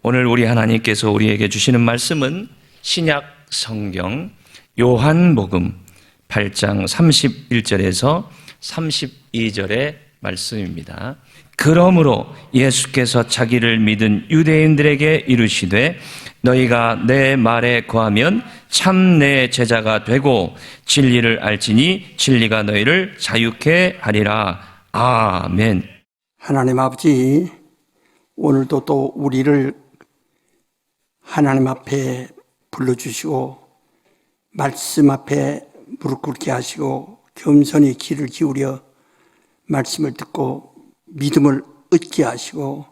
오늘 우리 하나님께서 우리에게 주시는 말씀은 신약 성경 요한복음 8장 31절에서 32절의 말씀입니다. 그러므로 예수께서 자기를 믿은 유대인들에게 이르시되 너희가 내 말에 거하면 참 내 제자가 되고 진리를 알지니 진리가 너희를 자유케 하리라. 아멘. 하나님 아버지, 오늘도 또 우리를 하나님 앞에 불러주시고 말씀 앞에 무릎 꿇게 하시고 겸손히 귀를 기울여 말씀을 듣고 믿음을 얻게 하시고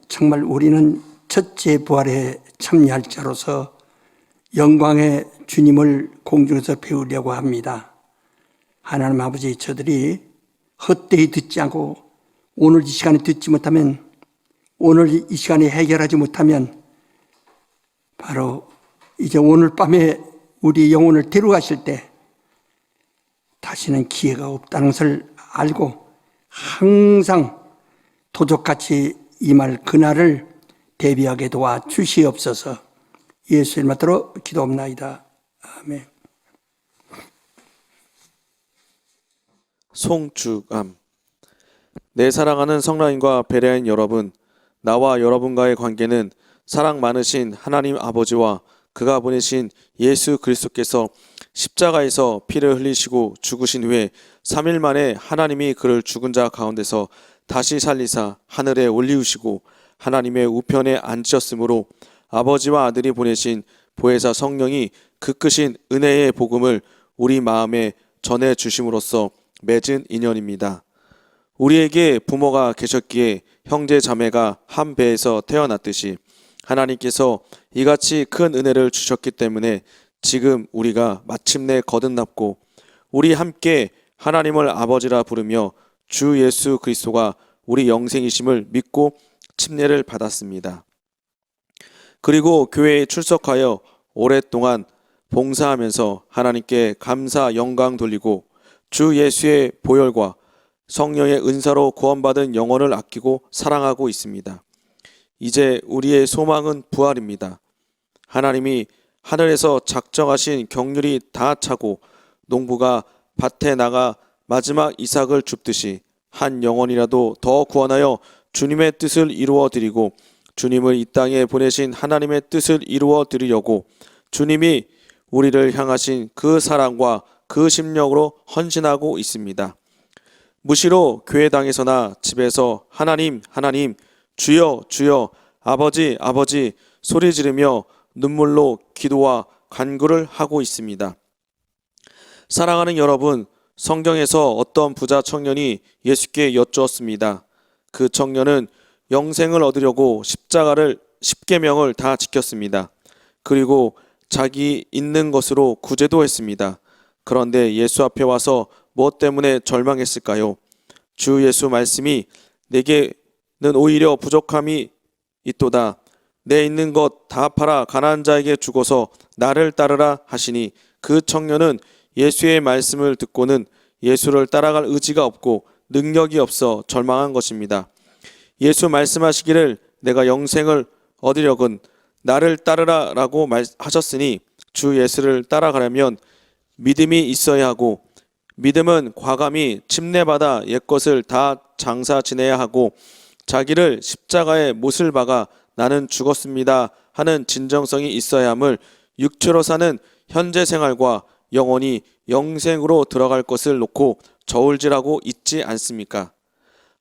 정말 우리는 첫째 부활에 참여할 자로서 영광의 주님을 공중에서 배우려고 합니다. 하나님 아버지, 저들이 헛되이 듣지 않고 오늘 이 시간에 듣지 못하면, 오늘 이 시간에 해결하지 못하면 바로 이제 오늘 밤에 우리 영혼을 데려가실 때 다시는 기회가 없다는 것을 알고 항상 도적같이 임할 그날을 대비하게 도와 주시옵소서. 예수 이름으로 기도합나이다. 아멘. 송주암. 내 사랑하는 성라인과 베레아인 여러분, 나와 여러분과의 관계는 사랑 많으신 하나님 아버지와 그가 보내신 예수 그리스도께서 십자가에서 피를 흘리시고 죽으신 후에 3일 만에 하나님이 그를 죽은 자 가운데서 다시 살리사 하늘에 올리우시고 하나님의 우편에 앉으셨으므로 아버지와 아들이 보내신 보혜사 성령이 그 크신 은혜의 복음을 우리 마음에 전해 주심으로써 맺은 인연입니다. 우리에게 부모가 계셨기에 형제 자매가 한 배에서 태어났듯이 하나님께서 이같이 큰 은혜를 주셨기 때문에 지금 우리가 마침내 거듭났고 우리 함께 하나님을 아버지라 부르며 주 예수 그리스도가 우리 영생이심을 믿고 침례를 받았습니다. 그리고 교회에 출석하여 오랫동안 봉사하면서 하나님께 감사 영광 돌리고 주 예수의 보혈과 성령의 은사로 구원받은 영혼을 아끼고 사랑하고 있습니다. 이제 우리의 소망은 부활입니다. 하나님이 하늘에서 작정하신 경륜이 다 차고 농부가 밭에 나가 마지막 이삭을 줍듯이 한 영혼이라도 더 구원하여 주님의 뜻을 이루어 드리고 주님을 이 땅에 보내신 하나님의 뜻을 이루어 드리려고 주님이 우리를 향하신 그 사랑과 그 심령으로 헌신하고 있습니다. 무시로 교회당에서나 집에서 하나님 하나님 주여 주여 아버지 아버지 소리 지르며 눈물로 기도와 간구를 하고 있습니다. 사랑하는 여러분, 성경에서 어떤 부자 청년이 예수께 여쭈었습니다. 그 청년은 영생을 얻으려고 십계명을 다 지켰습니다. 그리고 자기 있는 것으로 구제도 했습니다. 그런데 예수 앞에 와서 무엇 때문에 절망했을까요? 주 예수 말씀이 내게는 오히려 부족함이 있도다. 내 있는 것 다 팔아 가난한 자에게 주고서 나를 따르라 하시니 그 청년은 예수의 말씀을 듣고는 예수를 따라갈 의지가 없고 능력이 없어 절망한 것입니다. 예수 말씀하시기를 내가 영생을 얻으려건 나를 따르라 라고 하셨으니 주 예수를 따라가려면 믿음이 있어야 하고 믿음은 과감히 침례받아 옛것을 다 장사 지내야 하고 자기를 십자가에 못을 박아 나는 죽었습니다 하는 진정성이 있어야 함을 육체로 사는 현재 생활과 영원히 영생으로 들어갈 것을 놓고 저울질하고 있지 않습니까?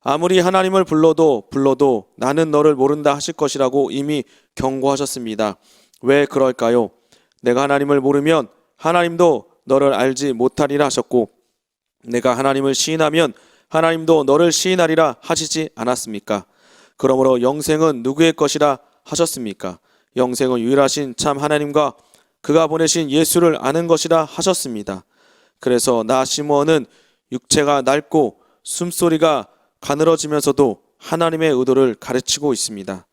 아무리 하나님을 불러도 나는 너를 모른다 하실 것이라고 이미 경고하셨습니다. 왜 그럴까요? 내가 하나님을 모르면 하나님도 너를 알지 못하리라 하셨고 내가 하나님을 시인하면 하나님도 너를 시인하리라 하시지 않았습니까? 그러므로 영생은 누구의 것이라 하셨습니까? 영생은 유일하신 참 하나님과 그가 보내신 예수를 아는 것이라 하셨습니다. 그래서 나 시므온은 육체가 낡고 숨소리가 가늘어지면서도 하나님의 의도를 가르치고 있습니다.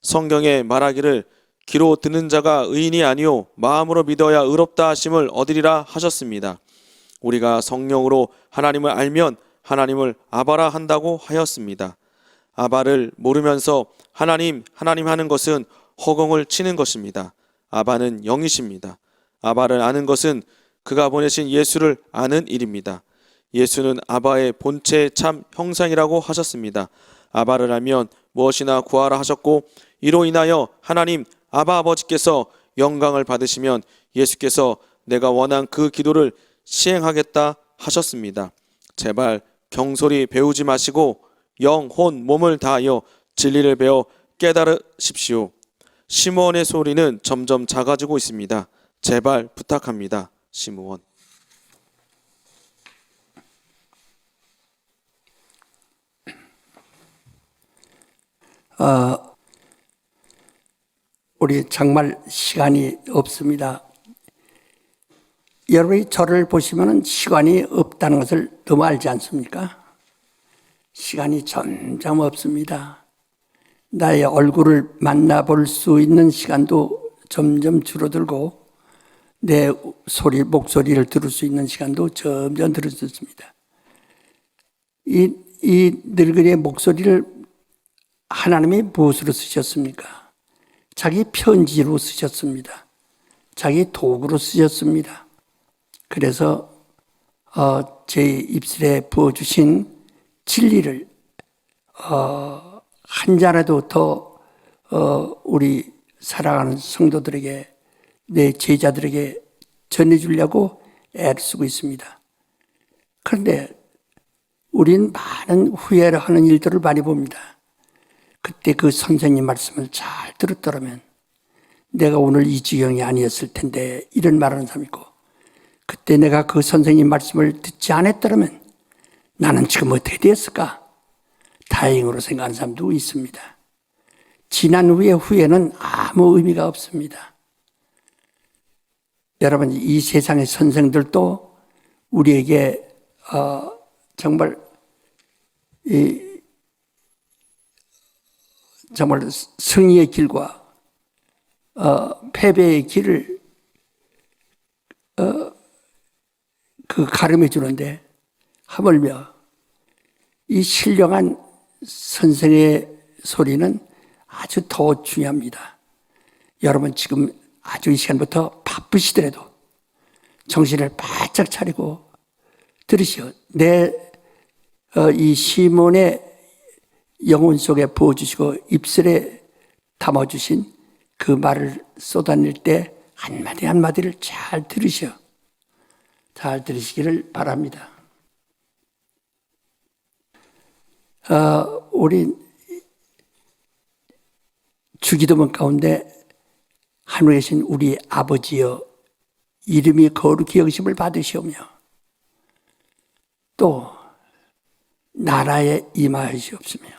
성경에 말하기를 귀로 듣는 자가 의인이 아니요 마음으로 믿어야 의롭다 하심을 얻으리라 하셨습니다. 우리가 성령으로 하나님을 알면 하나님을 아바라 한다고 하였습니다. 아바를 모르면서 하나님, 하나님 하는 것은 허공을 치는 것입니다. 아바는 영이십니다. 아바를 아는 것은 그가 보내신 예수를 아는 일입니다. 예수는 아바의 본체 참 형상이라고 하셨습니다. 아바를 알면 무엇이나 구하라 하셨고, 이로 인하여 하나님 아바 아버지께서 영광을 받으시면 예수께서 내가 원한 그 기도를 시행하겠다 하셨습니다. 제발 경솔히 배우지 마시고 영, 혼, 몸을 다하여 진리를 배워 깨달으십시오. 시므온의 소리는 점점 작아지고 있습니다. 제발 부탁합니다. 시므온. 우리 정말 시간이 없습니다. 여러분이 저를 보시면 시간이 없다는 것을 너무 알지 않습니까? 시간이 점점 없습니다. 나의 얼굴을 만나볼 수 있는 시간도 점점 줄어들고 내 목소리를 들을 수 있는 시간도 점점 줄어들었습니다. 이 늙은이의 목소리를 하나님이 무엇으로 쓰셨습니까? 자기 편지로 쓰셨습니다. 자기 도구로 쓰셨습니다. 그래서 제 입술에 부어주신 진리를 한 자라도 더 우리 사랑하는 성도들에게, 내 제자들에게 전해주려고 애를 쓰고 있습니다. 그런데 우린 많은 후회를 하는 일들을 많이 봅니다. 그때 그 선생님 말씀을 잘 들었더라면 내가 오늘 이 지경이 아니었을 텐데, 이런 말하는 사람이 있고, 그때 내가 그 선생님 말씀을 듣지 않았더라면 나는 지금 어떻게 되었을까? 다행으로 생각하는 사람도 있습니다. 지난 후의 후회는 아무 의미가 없습니다. 여러분, 이 세상의 선생들도 우리에게 정말 승리의 길과 패배의 길을 가름해 주는데, 하물며 이 신령한 선생의 소리는 아주 더 중요합니다. 여러분, 지금 아주 이 시간부터 바쁘시더라도 정신을 바짝 차리고 들으시오. 이 시몬의 영혼 속에 부어주시고 입술에 담아주신 그 말을 쏟아낼 때 한마디 한마디를 잘 들으시오. 잘 들으시기를 바랍니다. 우리 주기도문 가운데 하늘에 계신 우리 아버지여, 이름이 거룩히 여기심을 받으시오며 또 나라에 임하시옵시며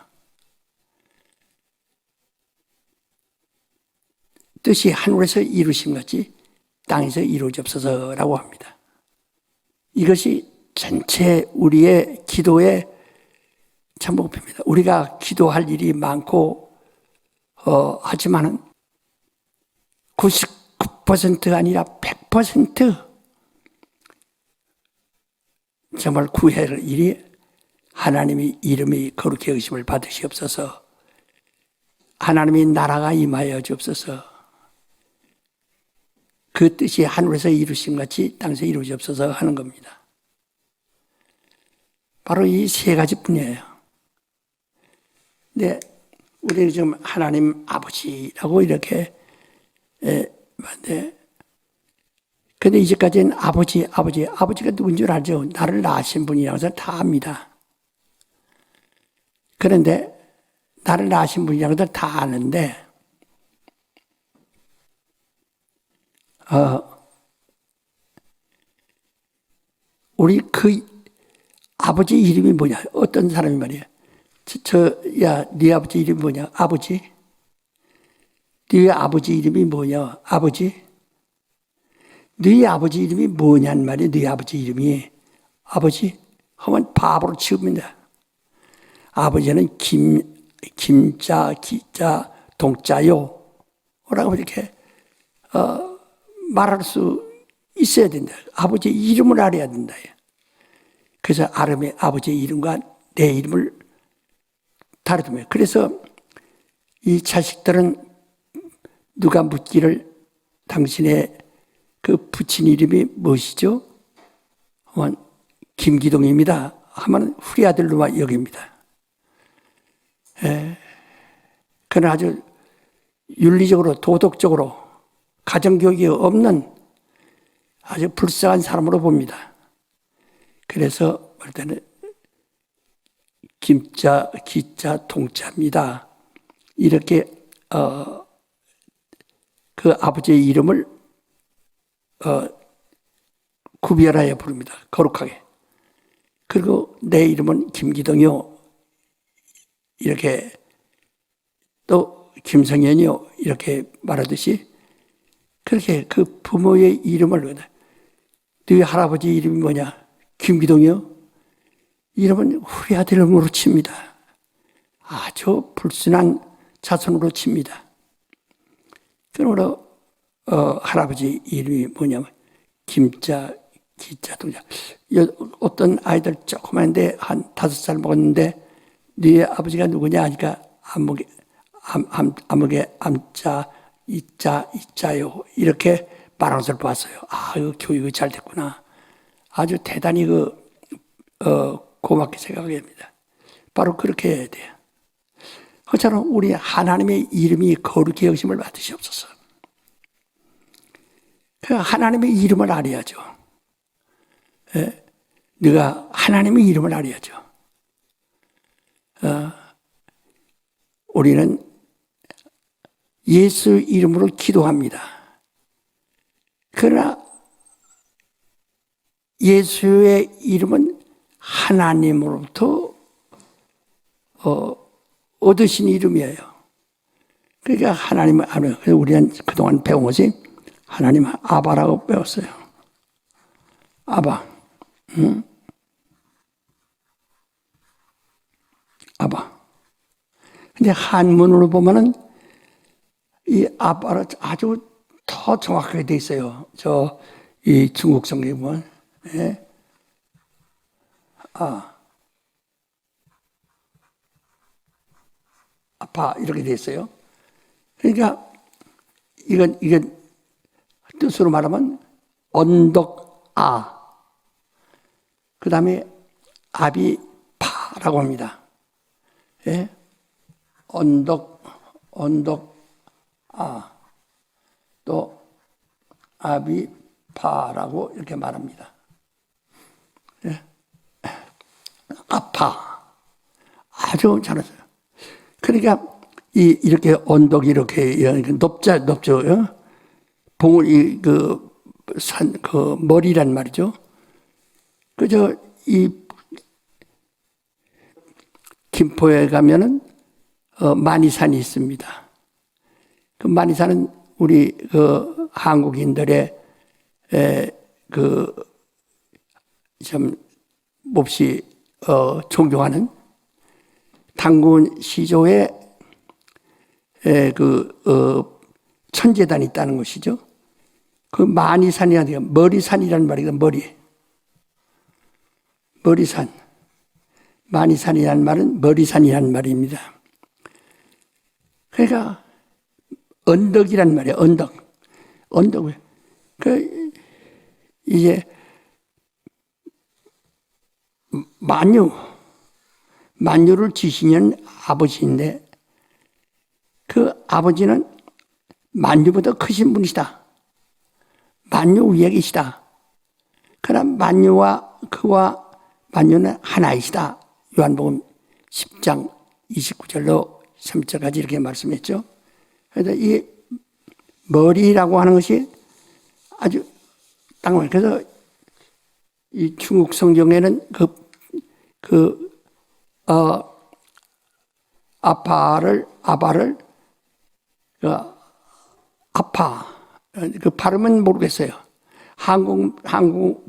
뜻이 하늘에서 이루심 같이 땅에서 이루어지옵소서라고 합니다. 이것이 전체 우리의 기도의 참 목표입니다. 우리가 기도할 일이 많고 하지만은 99% 아니라 100% 정말 구할 일이 하나님의 이름이 거룩히 여기심을 받으시옵소서, 하나님의 나라가 임하여 주옵소서, 그 뜻이 하늘에서 이루심 같이 땅에서 이루어지옵소서 하는 겁니다. 바로 이 세 가지뿐이에요. 근데 우리는 지금 하나님 아버지라고 이렇게 근데 이제까지는 아버지가 누군 줄 알죠? 나를 낳으신 분이라고 해서 다 압니다. 그런데 나를 낳으신 분이라고 해서 다 아는데 우리 그 아버지 이름이 뭐냐? 어떤 사람이 말이야. 네 아버지 이름이 뭐냐? 아버지? 네 아버지 이름이 뭐냐? 아버지? 네 아버지 이름이 뭐냔 말이야. 네 아버지 이름이 아버지? 하면 바보로 치웁니다. 아버지는 김자, 기자, 동자요 라고 이렇게 말할 수 있어야 된다. 아버지 이름을 알아야 된다. 그래서 아름의 아버지의 이름과 내 이름을 다르다며. 그래서 이 자식들은 누가 묻기를 당신의 그 부친 이름이 무엇이죠? 하면 김기동입니다. 하면 후리 아들로만 여깁니다. 그는 아주 윤리적으로 도덕적으로 가정교육이 없는 아주 불쌍한 사람으로 봅니다. 그래서 말 때는 김자, 기자, 동자입니다. 이렇게 그 아버지의 이름을 구별하여 부릅니다. 거룩하게. 그리고 내 이름은 김기동이요. 이렇게 또 김성현이요. 이렇게 말하듯이 그렇게 그 부모의 이름을 너희 할아버지 이름이 뭐냐? 김기동이요. 이름은 후리 아들로 칩니다. 아주 불순한 자손으로 칩니다. 그러므로 할아버지 이름이 뭐냐면 김자, 기자, 동자. 어떤 아이들 조그만데 한 5살 먹었는데 네 아버지가 누구냐 하니까 암흑에 암자, 이자, 이자요. 이렇게 말하는 걸 봤어요. 아, 이거 교육이 잘 됐구나. 아주 대단히 고맙게 생각하게 됩니다. 바로 그렇게 해야 돼요. 그처럼 우리 하나님의 이름이 거룩히 여기심을 받으시옵소서. 그 하나님의 이름을 알아야죠. 네가 하나님의 이름을 알아야죠. 우리는 예수 이름으로 기도합니다. 그러나 예수의 이름은 하나님으로부터 얻으신 이름이에요. 그러니까 하나님을 알아요. 그래서 우리는 그동안 배운 것이 하나님 아바라고 배웠어요. 아바. 아바. 근데 한문으로 보면은 이 아바가 아주 더 정확하게 돼 있어요. 이 중국 성경에 보면. 예. 아파 이렇게 돼 있어요. 그러니까 이건 뜻으로 말하면 언덕아. 그 다음에 아비파라고 합니다. 예? 언덕아. 또 아비파라고 이렇게 말합니다. 예? 아파. 아주 잘했어요. 그러니까 이렇게 언덕이 이렇게 높죠. 봉우리 머리란 말이죠. 그저 이 김포에 가면은 만이산이 있습니다. 그 만이산은 우리 한국인들의 좀 몹시 존경하는 당군 시조의 천재단이 있다는 것이죠. 그 만이산이라는 게 머리산이라는 말이거든요. 머리산. 만이산이라는 말은 머리산이라는 말입니다. 그러니까 언덕이라는 말이에요. 언덕. 이제 만유를 지시는 아버지인데 그 아버지는 만유보다 크신 분이시다. 만유 위에 계시다. 그러나 만유와 그와 만유는 하나이시다. 요한복음 10장 29절로 3절까지 이렇게 말씀했죠. 그래서 이 머리라고 하는 것이 아주 딱 맞아요. 그래서 이 중국 성경에는 아바를 아파. 그 발음은 모르겠어요. 한국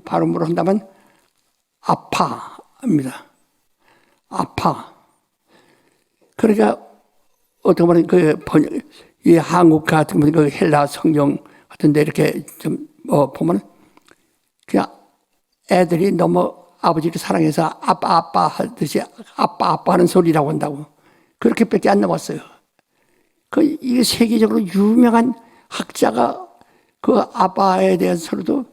발음으로 한다면 아파입니다. 아파. 그러니까 어떻게 보면 이 한국 같은 그 헬라 성경 같은데 이렇게 좀 보면 그냥 애들이 너무 아버지를 사랑해서 아빠 하듯이 아빠 하는 소리라고 한다고. 그렇게밖에 안 나왔어요. 이게 세계적으로 유명한 학자가 그 아빠에 대해서도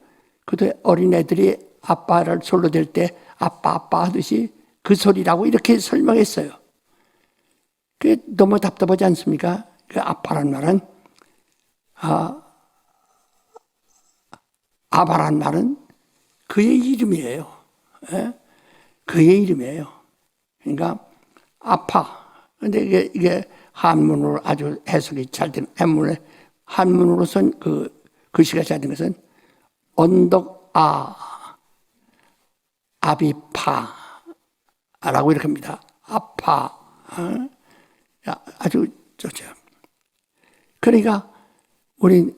그때 어린애들이 아빠를 솔로 될 때 아빠 아빠 하듯이 그 소리라고 이렇게 설명했어요. 그게 너무 답답하지 않습니까? 그 아빠란 말은 아바란 말은 그의 이름이에요. 예? 그의 이름이에요. 그러니까 아파. 근데 이게 한문으로 아주 해석이 잘 된, 한문으로선 그 글씨가 잘 된 것은 언덕 아비파라고 이렇게 합니다. 아파. 아주 좋죠. 그러니까 우리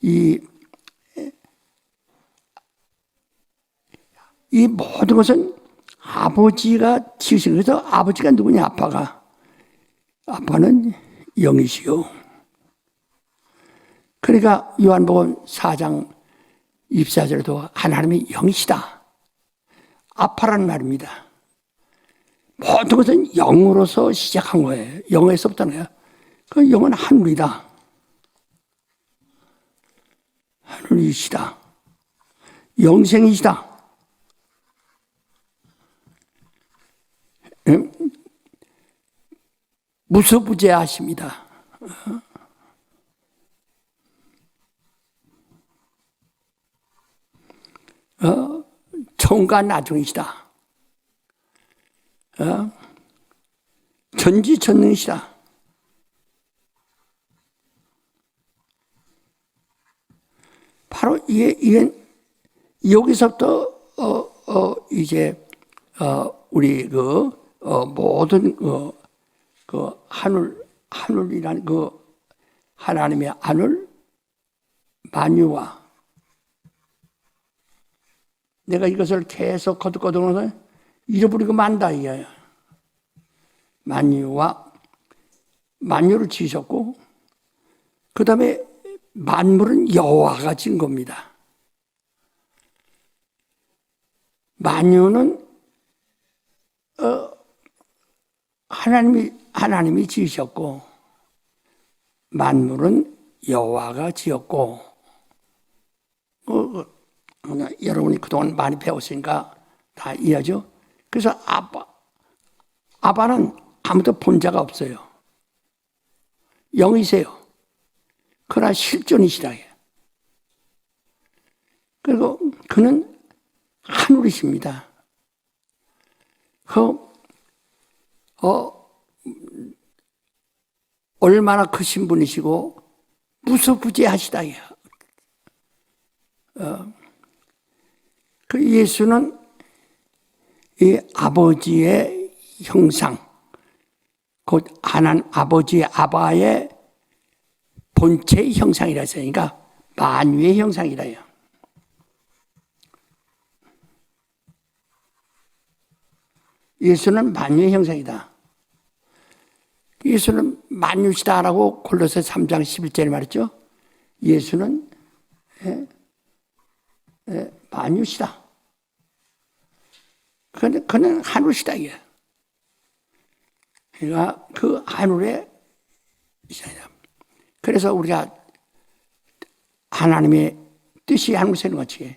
이 모든 것은 아버지가 지으신, 그래서 아버지가 누구냐, 아빠가. 아빠는 영이시요. 그러니까 요한복음 4장 24절에도 하나님이 영이시다. 아빠라는 말입니다. 모든 것은 영으로서 시작한 거예요. 영에서부터는. 그 영은 하늘이다. 하늘이시다. 영생이시다. 무소부재하십니다. 청과 나중이시다. 전지전능이시다. 바로 이게 여기서부터 이제 우리 모든 하늘이라는 하나님의 하늘 만유와 내가 이것을 계속 거듭거듭하면서 잃어버리고 만다 이거예요. 만유와 만유를 지으셨고 그 다음에 만물은 여호와가 지은 겁니다. 만유는 하나님이 지으셨고 만물은 여호와가 지었고 여러분이 그동안 많이 배웠으니까 다 이해하죠? 그래서 아빠는 아무도 본 자가 없어요. 영이세요. 그러나 실존이시다. 그리고 그는 하늘이십니다. 얼마나 크신 분이시고 무소부재하시다. 그 예수는 이 아버지의 형상, 곧 하나님 아버지의 아바의 본체의 형상이라 했어요. 그러니까 만유의 형상이라요. 예수는 만유의 형상이다. 예수는 만유시다라고 골로새 3장 11절에 말했죠. 예수는 만유시다. 그는 하늘이시다. 이게. 그러니까 그 하늘에 그래서 우리가 하나님의 뜻이 하늘에서 있는 것이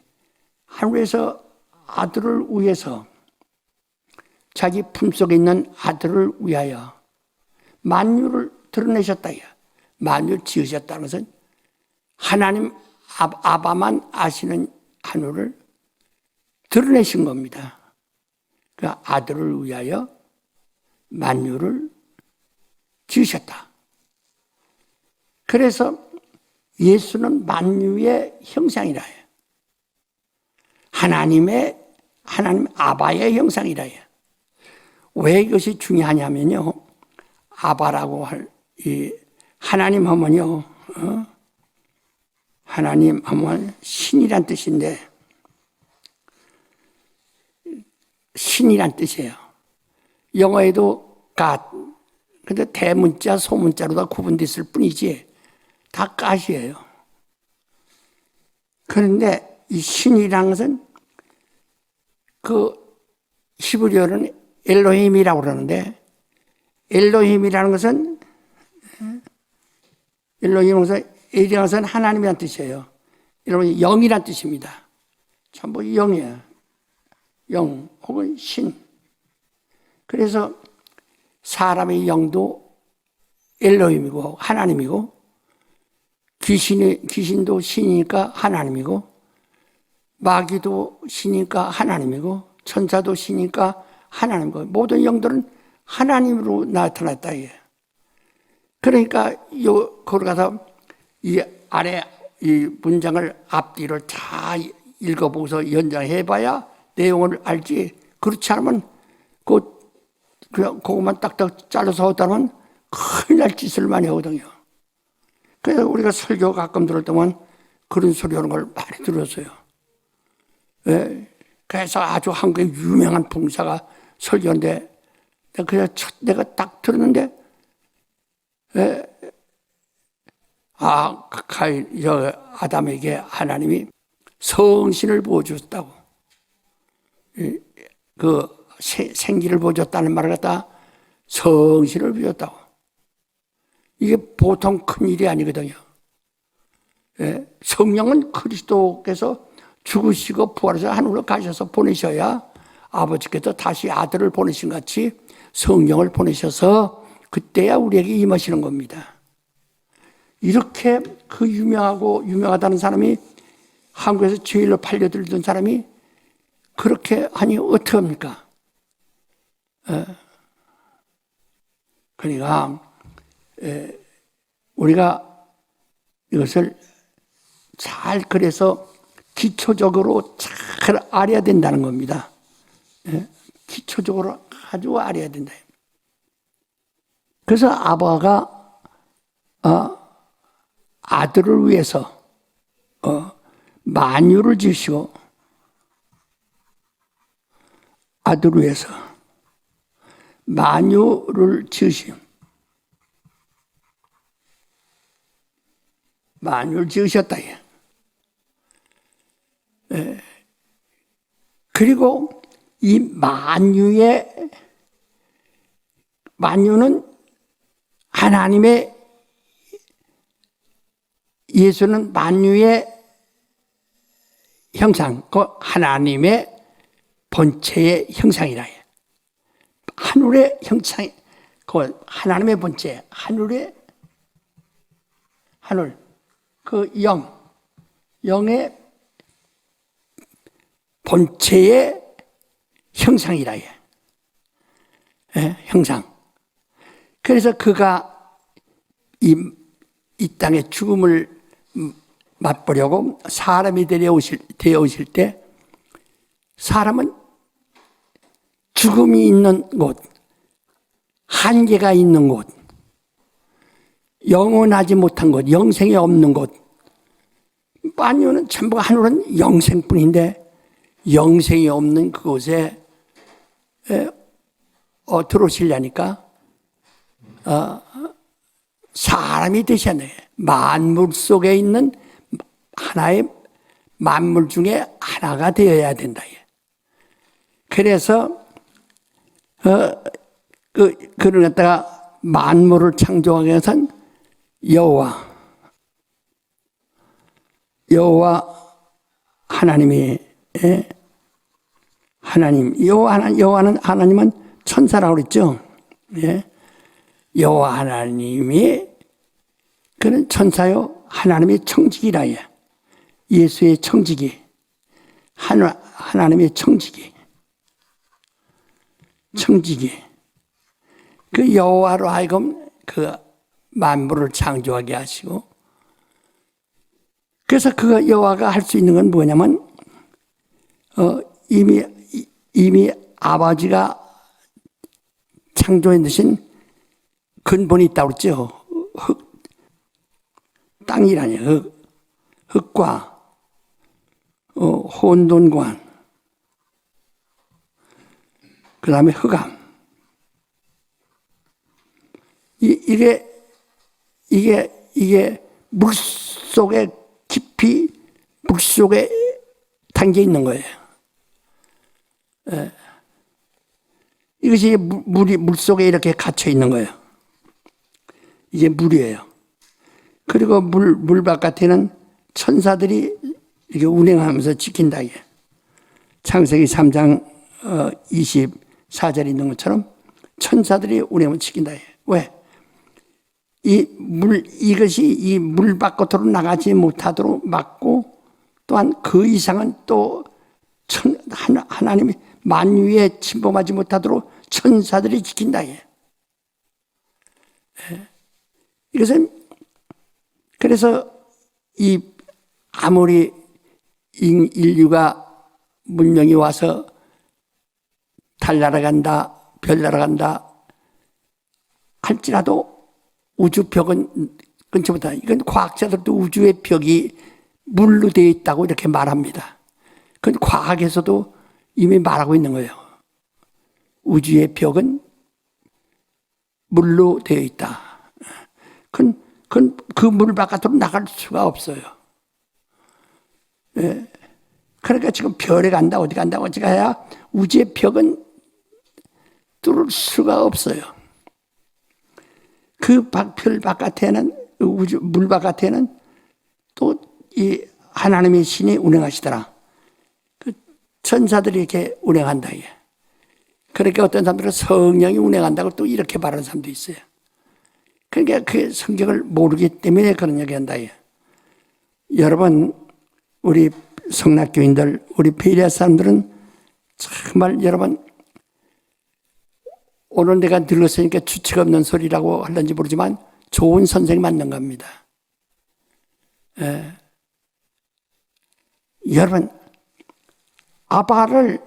하늘에서 아들을 위해서 자기 품속에 있는 아들을 위하여 만유를 드러내셨다. 만유를 지으셨다는 것은 하나님 아바만 아시는 하늘을 드러내신 겁니다. 그 아들을 위하여 만유를 지으셨다. 그래서 예수는 만유의 형상이라 해요. 하나님 아바의 형상이라 해요. 왜 이것이 중요하냐면요. 아바라고 할 이 하나님 하면요. 하나님 하면 신이란 뜻인데 신이란 뜻이에요. 영어에도 God. 근데 대문자, 소문자로 다 구분됐을 뿐이지 다 God이에요. 그런데 이 신이라는 것은 그 히브리어는 엘로힘이라고 그러는데 엘로힘이라는 것은 엘이라는 것은 하나님이라는 뜻이에요. 여러분 영이란 뜻입니다. 전부 영이에요. 영 혹은 신. 그래서 사람의 영도 엘로힘이고 하나님이고 귀신도 신이니까 하나님이고 마귀도 신이니까 하나님이고 천사도 신이니까 하나님이고 모든 영들은 하나님으로 나타났다 이게. 그러니까 거기 가서 이 아래 이 문장을 앞뒤를 다 읽어보고서 연장해봐야 내용을 알지. 그렇지 않으면 그냥 그것만 딱딱 잘라서 하다면 큰일 날 짓을 많이 하거든요. 그래서 우리가 설교 가끔 들을 때만 그런 소리 하는 걸 많이 들었어요. 예. 그래서 아주 한국의 유명한 봉사가 설교인데 내가 딱 들었는데 아담에게 하나님이 성신을 부어줬다고. 그 생기를 부어줬다는 말을 갖다 성신을 부어줬다고. 이게 보통 큰 일이 아니거든요. 성령은 그리스도께서 죽으시고 부활해서 하늘로 가셔서 보내셔야 아버지께서 다시 아들을 보내신 같이 성령을 보내셔서 그때야 우리에게 임하시는 겁니다. 이렇게 그 유명하다는 사람이 한국에서 제일로 팔려들던 사람이 그렇게 하니 어떡합니까? 그러니까 우리가 이것을 잘 그래서 기초적으로 잘 알아야 된다는 겁니다. 기초적으로 아주 알아야 된다. 그래서 아바가 아들을 위해서 만유를 지으시고 아들을 위해서 만유를 지으셨다. 그리고 이 만유는 하나님의 예수는 만유의 형상, 그 하나님의 본체의 형상이라 해요. 하늘의 형상, 그 하나님의 본체, 하늘, 그 영의 본체의 형상이라 해요. 형상. 그래서 그가 이 땅에 죽음을 맛보려고 사람이 되어오실 때 사람은 죽음이 있는 곳, 한계가 있는 곳, 영원하지 못한 곳, 영생이 없는 곳. 만유는 전부 하늘은 영생뿐인데 영생이 없는 그곳에 들어오시려니까 사람이 되셨네. 만물 속에 있는 하나의 만물 중에 하나가 되어야 된다. 그래서 그를 갖다가 만물을 창조하기 위해서는 여호와 하나님이 여호와는 하나님은 천사라고 그랬죠. 여호와 하나님이 그는 천사요 하나님의 청지기라 해. 예수의 청지기, 하나님의 청지기. 그 여호와로 하여금 그 만물을 창조하게 하시고, 그래서 그 여호와가 할 수 있는 건 뭐냐면 이미 아버지가 창조해 두신 근본이 있다고 그랬죠. 땅이라니 흙과 혼돈관, 그 다음에 흑암. 이게 물 속에 깊이 물 속에 담겨 있는 거예요. 이것이 물 속에 이렇게 갇혀 있는 거예요. 이게 물이에요. 그리고 물 바깥에는 천사들이 이렇게 운행하면서 지킨다. 이게. 창세기 3장 24절에 있는 것처럼 천사들이 운행하면서 지킨다. 이게. 왜? 이것이 이 물 밖으로 나가지 못하도록 막고 또한 그 이상은 또 하나님이 만유에 침범하지 못하도록 천사들이 지킨다. 이것은 그래서 아무리 인류가 문명이 와서 달 날아간다, 별 날아간다 할지라도 우주벽은 끊지 못한다. 이건 과학자들도 우주의 벽이 물로 되어 있다고 이렇게 말합니다. 그건 과학에서도 이미 말하고 있는 거예요. 우주의 벽은 물로 되어 있다. 그건 그 물 바깥으로 나갈 수가 없어요. 예. 그러니까 지금 별에 간다, 어디 간다, 어디 가야 우주의 벽은 뚫을 수가 없어요. 그 별 바깥에는, 물 바깥에는 또 이 하나님의 신이 운행하시더라. 그 천사들이 이렇게 운행한다. 그러니까 어떤 사람들은 성령이 운행한다고 또 이렇게 말하는 사람도 있어요. 그러니까 그 성경을 모르기 때문에 그런 얘기 한다. 여러분, 우리 성락교인들, 우리 베리아 사람들은 정말 여러분, 오늘 내가 늙었으니까 주책 없는 소리라고 할런지 모르지만 좋은 선생이 맞는 겁니다. 여러분, 아바를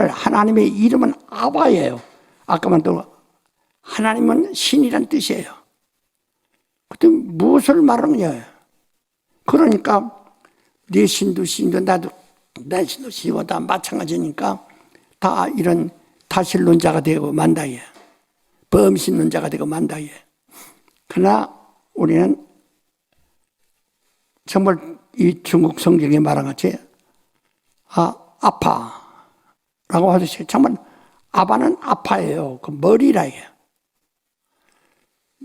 하나님의 이름은 아바예요. 아까만 또 하나님은 신이란 뜻이에요. 그때 무엇을 말하느냐? 그러니까 네 신도 신도 나도 내 신도 신이고 다 마찬가지니까 다 이런 다신론자가 되고 만다예. 범신론자가 되고 만다예. 그러나 우리는 정말 이 중국 성경에 말한 같이 아파라고 하듯이 정말 아바는 아파예요. 그 머리라 이게.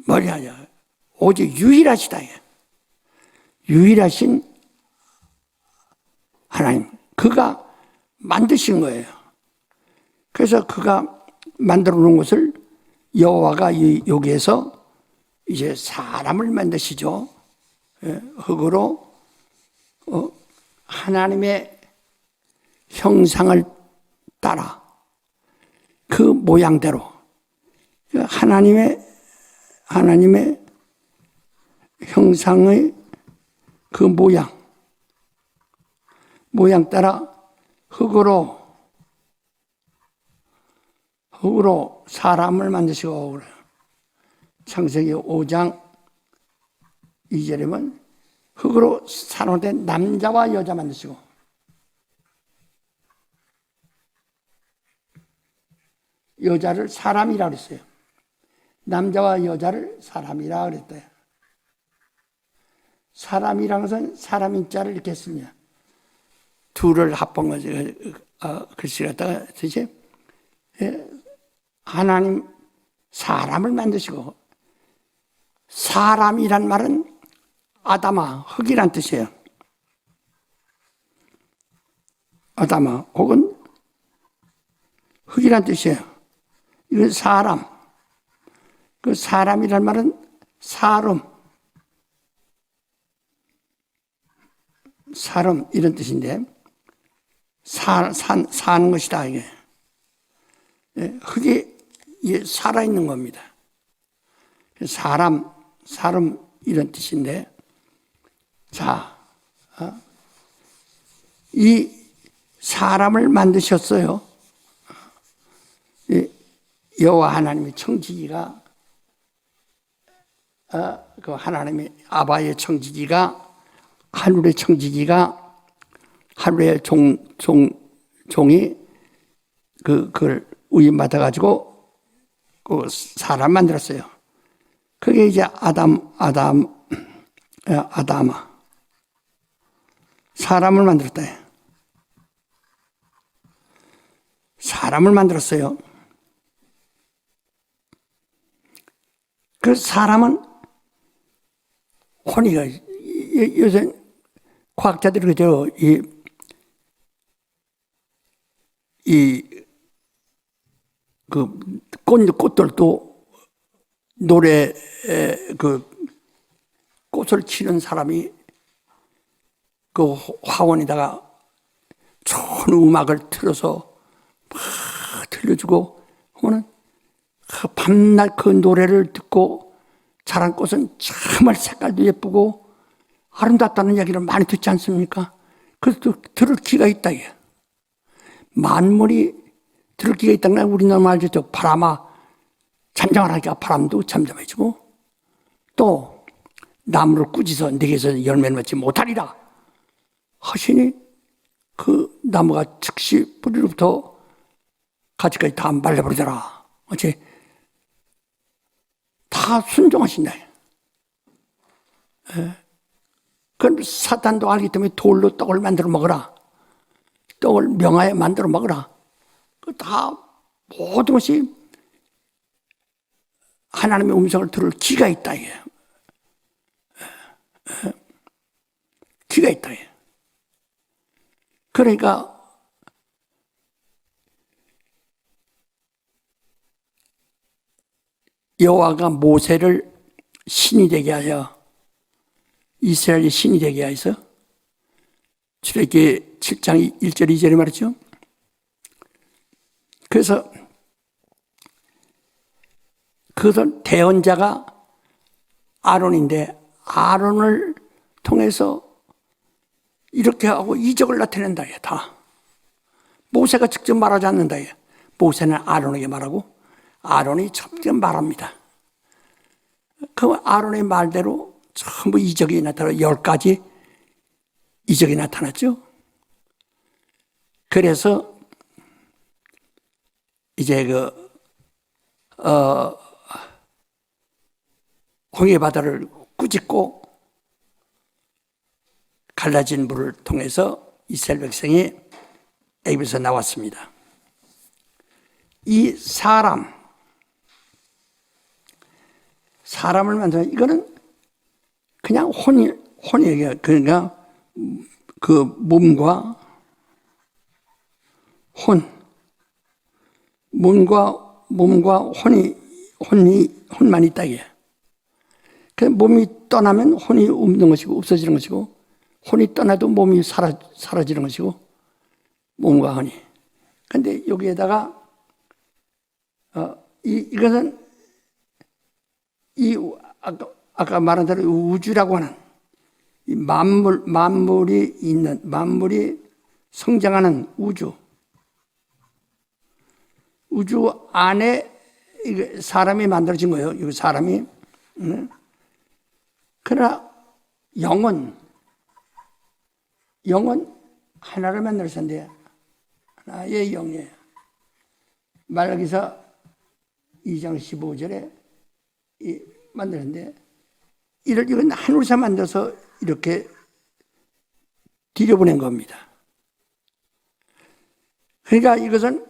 머리야. 오직 유일하시다. 이게. 유일하신 하나님. 그가 만드신 거예요. 그래서 그가 만들어 놓은 것을 여호와가 여기에서 이제 사람을 만드시죠. 흙으로 하나님의 형상을 따라 그 모양대로 하나님의 형상의 그 모양 따라 흙으로 사람을 만드시고 그래요. 창세기 5장 2절에 보면 흙으로 사람을 된 남자와 여자 만드시고 여자를 사람이라 그랬어요. 남자와 여자를 사람이라 그랬대요. 사람이라는 것은 사람인 자를 이렇게 했습니다. 둘을 합한 거죠. 글씨 갖다가 뜻이 하나님 사람을 만드시고 사람이란 말은 아다마, 흙이란 뜻이에요. 아다마, 혹은 흙이란 뜻이에요. 이건 사람. 그 사람이란 말은 사람 이런 뜻인데 사는 것이다 이게. 흙이 살아있는 겁니다. 사람 이런 뜻인데 자, 이 사람을 만드셨어요. 여호와 하나님의 청지기가 그 하나님의 아바의 청지기가 하늘의 청지기가 하늘의 종이 그걸 위임 받아가지고 그 사람 만들었어요. 그게 이제 아다마 사람을 만들었다. 사람을 만들었어요. 그 사람은 혼이가 요새 과학자들이 그저 꽃들도 노래 꽃을 치는 사람이 그 화원에다가 좋은 음악을 틀어서 막 들려주고 하면은 그 밤낮 그 노래를 듣고 자란 꽃은 정말 색깔도 예쁘고 아름답다는 이야기를 많이 듣지 않습니까? 그래서 들을 귀가 있다. 이게. 만물이 들을 귀가 있다는 건 우리나라 말로 저 바람아 잠잠하니까 바람도 잠잠해지고 또 나무를 꾸짖어 내게서 열매를 맺지 못하리라 하시니 그 나무가 즉시 뿌리로부터 가지까지 다 말려버리더라. 어째 다 순종하신다. 그건 사탄도 알기 때문에 돌로 떡을 만들어 먹어라. 떡을 명하에 만들어 먹어라. 그 다 모든 것이 하나님의 음성을 들을 귀가 있다. 귀가 있다. 그러니까 여호와가 모세를 신이 되게 하여 이스라엘이 신이 되게 하여서 출애굽기 7장 1절 2절에 말했죠. 그래서 그것은 대언자가 아론인데 아론을 통해서 이렇게 하고 이적을 나타낸다. 다 모세가 직접 말하지 않는다. 모세는 아론에게 말하고 아론이 직접 말합니다. 그 아론의 말대로 전부 이적이 나타나 10가지 이적이 나타났죠. 그래서 이제 홍해 바다를 꾸짖고 갈라진 물을 통해서 이스라엘 백성이 애굽에서 나왔습니다. 이 사람을 만드는 이거는 그냥 혼이에요. 그러니까 그 몸과 혼만 있다 이게. 그 몸이 떠나면 혼이 없는 것이고 없어지는 것이고 혼이 떠나도 몸이 사라지는 것이고 몸과 혼이. 그런데 여기에다가 이것은 아까 말한 대로 우주라고 하는 이 만물이 성장하는 우주 안에 사람이 만들어진 거예요. 이 사람이. 그러나 영은 하나를 만들었는데 하나의 영이에요. 말라기서 2장 15절에 만드는데 이건 하늘에서 만들어서 이렇게 들여보낸 겁니다. 그러니까 이것은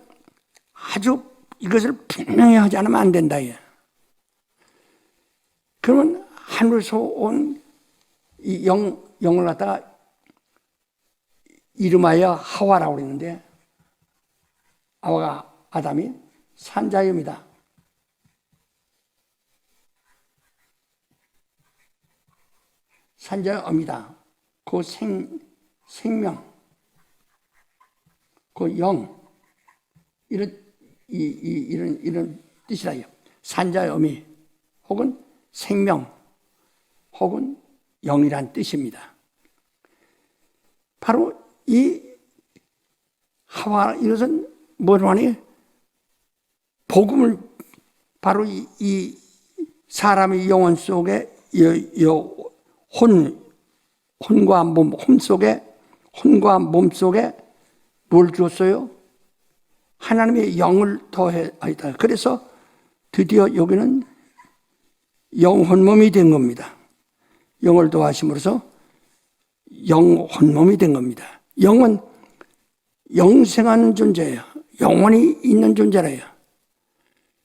이것을 분명히 하지 않으면 안 된다. 그러면 하늘에서 온 이 영을 갖다가 이름하여 하와라고 그랬는데 하와가 아담이 산자염이다. 산자염이다. 그 생명, 그 영, 이런 뜻이라요. 산자염이 혹은 생명 혹은 영이란 뜻입니다. 바로 이 하와 이것은 뭐로 하니? 복음을 바로 이 사람의 영혼 속에 혼과 몸 속에 뭘 주었어요? 하나님의 영을 더하였다. 그래서 드디어 여기는 영혼몸이 된 겁니다. 영을 더하심으로써 영혼몸이 된 겁니다. 영은 영생하는 존재예요. 영원히 있는 존재라요.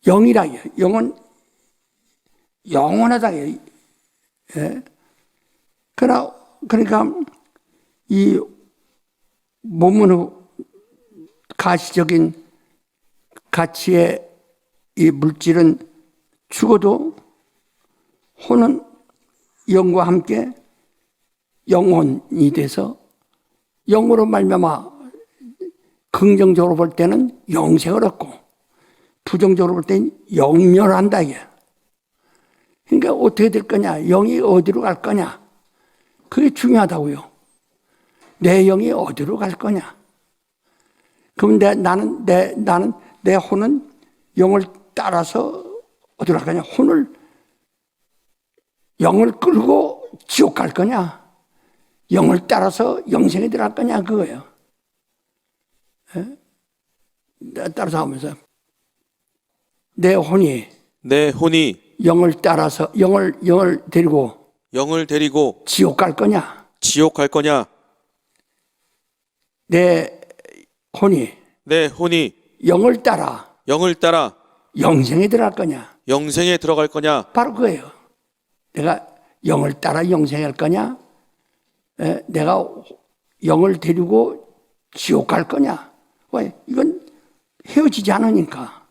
영이라요. 영은 영원하다요. 예. 그러니까 이 몸은 가시적인 가치의 이 물질은 죽어도 혼은 영과 함께 영혼이 돼서 영으로 말미암아 긍정적으로 볼 때는 영생을 얻고 부정적으로 볼 때는 영멸한다 이게. 그러니까 어떻게 될 거냐? 영이 어디로 갈 거냐? 그게 중요하다고요. 내 영이 어디로 갈 거냐? 그럼 나는 내 혼은 영을 따라서 어디로 갈 거냐? 영을 끌고 지옥 갈 거냐? 영을 따라서 영생에 들어갈 거냐? 그거예요. 따라서 하면서 내 혼이 영을 따라서 영을 데리고 지옥 갈 거냐? 내 혼이 영을 따라 영생에 들어갈 거냐? 바로 그거예요. 내가 영을 따라 영생에 갈 거냐? 내가 영을 데리고 지옥 갈 거냐? 왜? 이건 헤어지지 않으니까.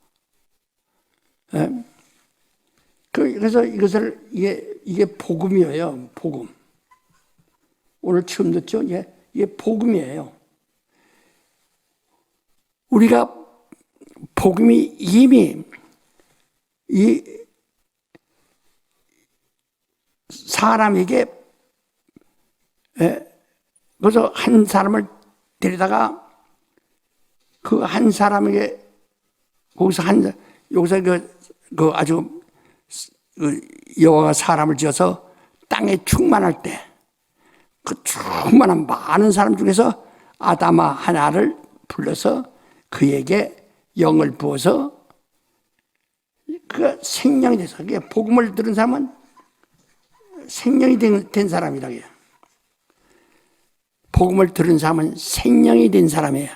그래서 이게 복음이에요. 복음. 오늘 처음 듣죠? 이게 복음이에요. 우리가 복음이 이미 이 사람에게 그래서 한 사람을 데리다가 그 한 사람에게 여기서 그 아주 여호와가 사람을 지어서 땅에 충만할 때 그 충만한 많은 사람 중에서 아담아 하나를 불러서 그에게 영을 부어서 그 생명이 돼서 그게 복음을 들은 사람은 생명이 된 사람이라고 해요. 복음을 들은 사람은 생명이 된 사람이에요.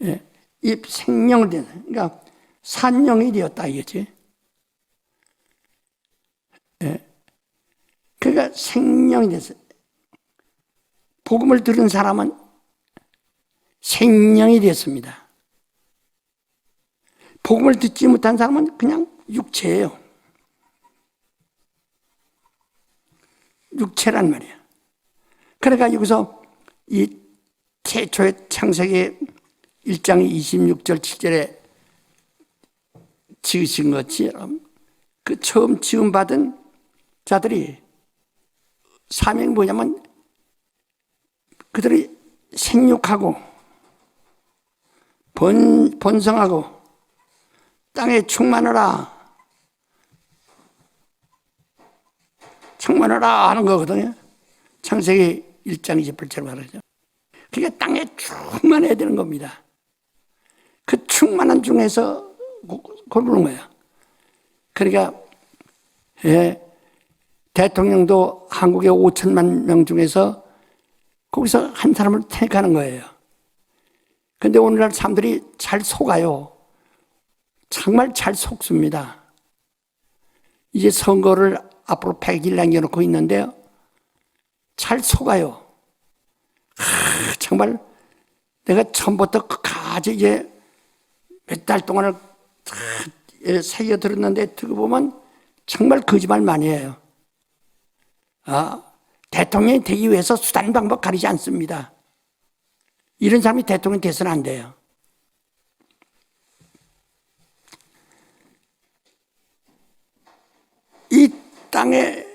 예, 이 생명을 된, 그러니까 산영이 되었다 이거지. 예, 그러니까 생명이 됐어요. 복음을 들은 사람은 생명이 되었습니다. 복음을 듣지 못한 사람은 그냥 육체예요. 육체란 말이에요. 그러니까 여기서 이 최초의 창세기 1장 26절 7절에 지으신 것처럼 그 처음 지음받은 자들이 사명이 뭐냐면 그들이 생육하고 번성하고 땅에 충만하라 하는 거거든요. 창세기 1장 28절 말하죠. 그게 땅에 충만해야 되는 겁니다. 그 충만한 중에서 고르는 거야. 그러니까 대통령도 한국의 5천만 명 중에서 거기서 한 사람을 택하는 거예요. 그런데 오늘날 사람들이 잘 속아요. 정말 잘 속습니다. 이제 선거를 앞으로 100일 남겨놓고 있는데요. 잘 속아요. 정말 내가 처음부터 끝까지 이제 몇 달 동안을 새겨 들었는데 듣고 보면 정말 거짓말 많이 해요. 대통령이 되기 위해서 수단 방법 가리지 않습니다. 이런 사람이 대통령이 돼서는 안 돼요. 이 땅에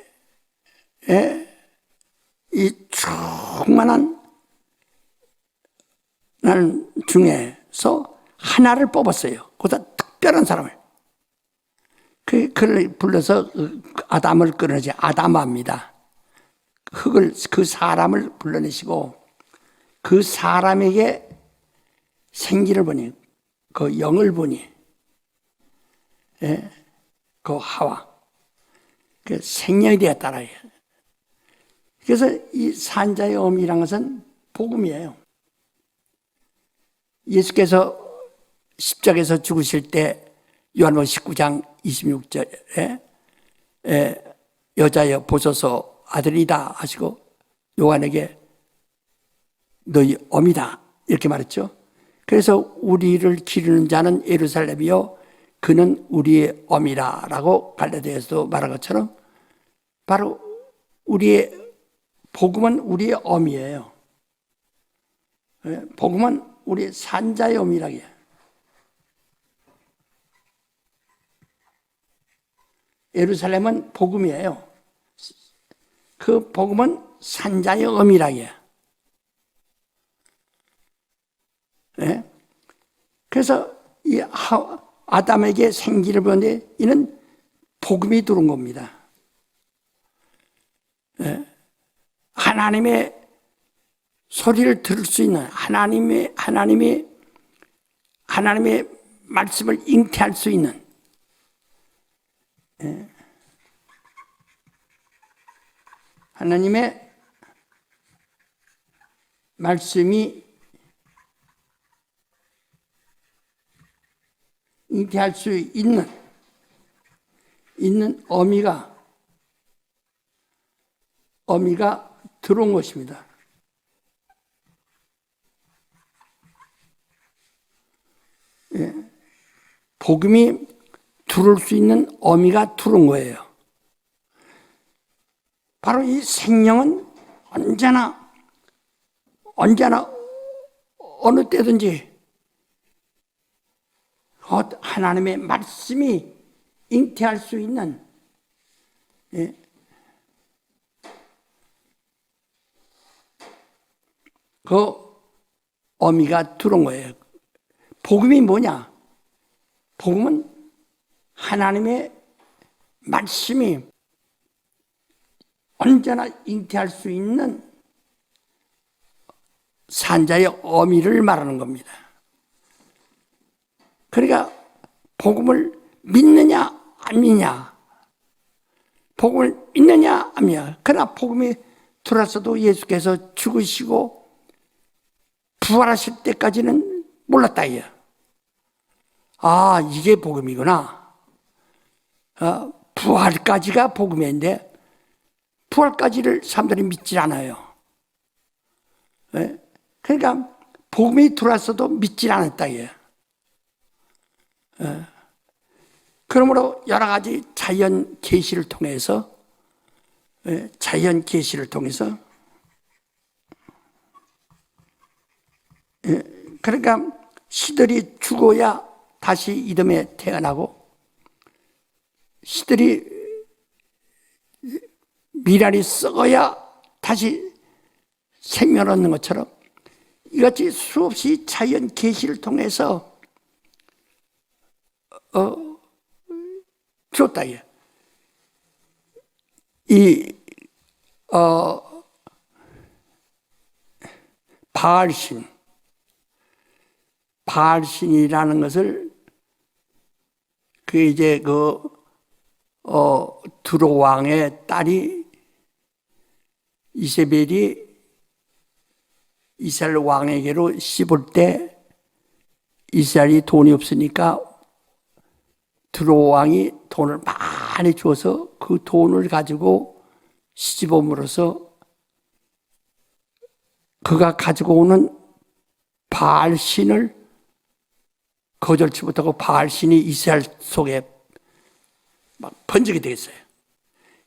이 충만한 날 중에서 하나를 뽑았어요. 그보다 특별한 사람을. 그를 불러서 아담을 끌어내지 아담아입니다. 그 사람을 불러내시고 그 사람에게 생기를 보니 그 영을 보니 그 하와 그 생명이 되었다라. 그래서 이 산자의 어미라는 것은 복음이에요. 예수께서 십자가에서 죽으실 때 요한복음 19장 26절에 여자여 보소서 아들이다 하시고 요한에게 너희 어미다 이렇게 말했죠. 그래서 우리를 기르는 자는 예루살렘이요 그는 우리의 어미라라고 갈라디아서도 말한 것처럼 바로 우리의 복음은 우리의 어미예요. 복음은 우리 산자의 어미라기에. 예루살렘은 복음이에요. 그 복음은 산자의 어미라기에. 그래서 이 아담에게 생기를 보는데 이는 복음이 들어온 겁니다. 하나님의 소리를 들을 수 있는 하나님의 말씀을 잉태할 수 있는 하나님의 말씀이 잉태할 수 있는 어미가 들어온 것입니다. 복음이 들어올 수 있는 어미가 들어온 거예요. 바로 이 생명은 언제나 어느 때든지 하나님의 말씀이 잉태할 수 있는 그 어미가 들어온 거예요. 복음이 뭐냐? 복음은 하나님의 말씀이 언제나 잉태할 수 있는 산자의 어미를 말하는 겁니다. 그러니까 복음을 믿느냐 안 믿느냐, 복음을 믿느냐 안 믿느냐. 그러나 복음이 들어왔어도 예수께서 죽으시고 부활하실 때까지는 몰랐다 이야. 아, 이게 복음이구나. 부활까지가 복음인데 부활까지를 사람들이 믿지 않아요. 그러니까 복음이 들어왔어도 믿지 않았다 이야. 그러므로 여러 가지 자연 계시를 통해서 그러니까 시들이 죽어야 다시 이듬해 태어나고 시들이 미랄이 썩어야 다시 생명 얻는 것처럼 이같이 수없이 자연 계시를 통해서 줬다. 바알신이라는 것을 두로 왕의 딸이 이세벨이 이스라엘 왕에게로 씹을 때 이스라엘이 돈이 없으니까 두로 왕이 돈을 많이 주어서 그 돈을 가지고 시집옴으로써 그가 가지고 오는 바알신을 거절치 못하고 바알신이 이스라엘 속에 막 번지게 되겠어요.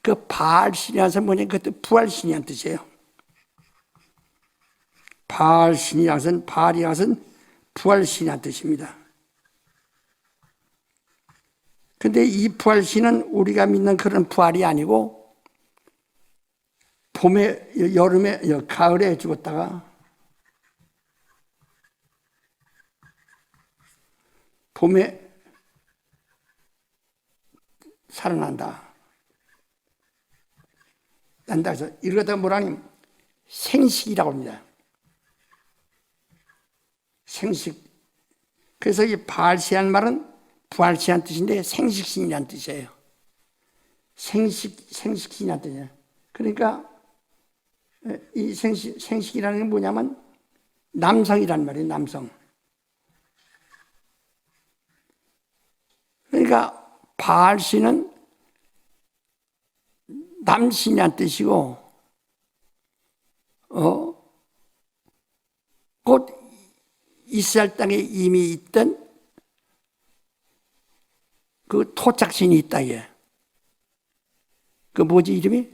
그 바알신이라는 것은 뭐냐? 그것도 부활신이라는 뜻이에요. 바알신이라는 것은, 바알이라는 것은 부활신이라는 뜻입니다. 근데 이 부활신은 우리가 믿는 그런 부활이 아니고 봄에, 여름에, 가을에 죽었다가 봄에 살아난다. 난다 해서 이러다 뭐라니 생식이라고 합니다. 생식. 그래서 이 바알신이라는 말은 부활신이라는 뜻인데 생식신이라는 뜻이에요. 생식신이라는 뜻이에요. 그러니까 이 생식이라는 게 뭐냐면 남성이라는 말이에요. 남성. 그러니까 바알신은 남신이란 뜻이고, 곧 이스라엘 땅에 이미 있던 그 토착신이 있다, 예. 그 뭐지, 이름이?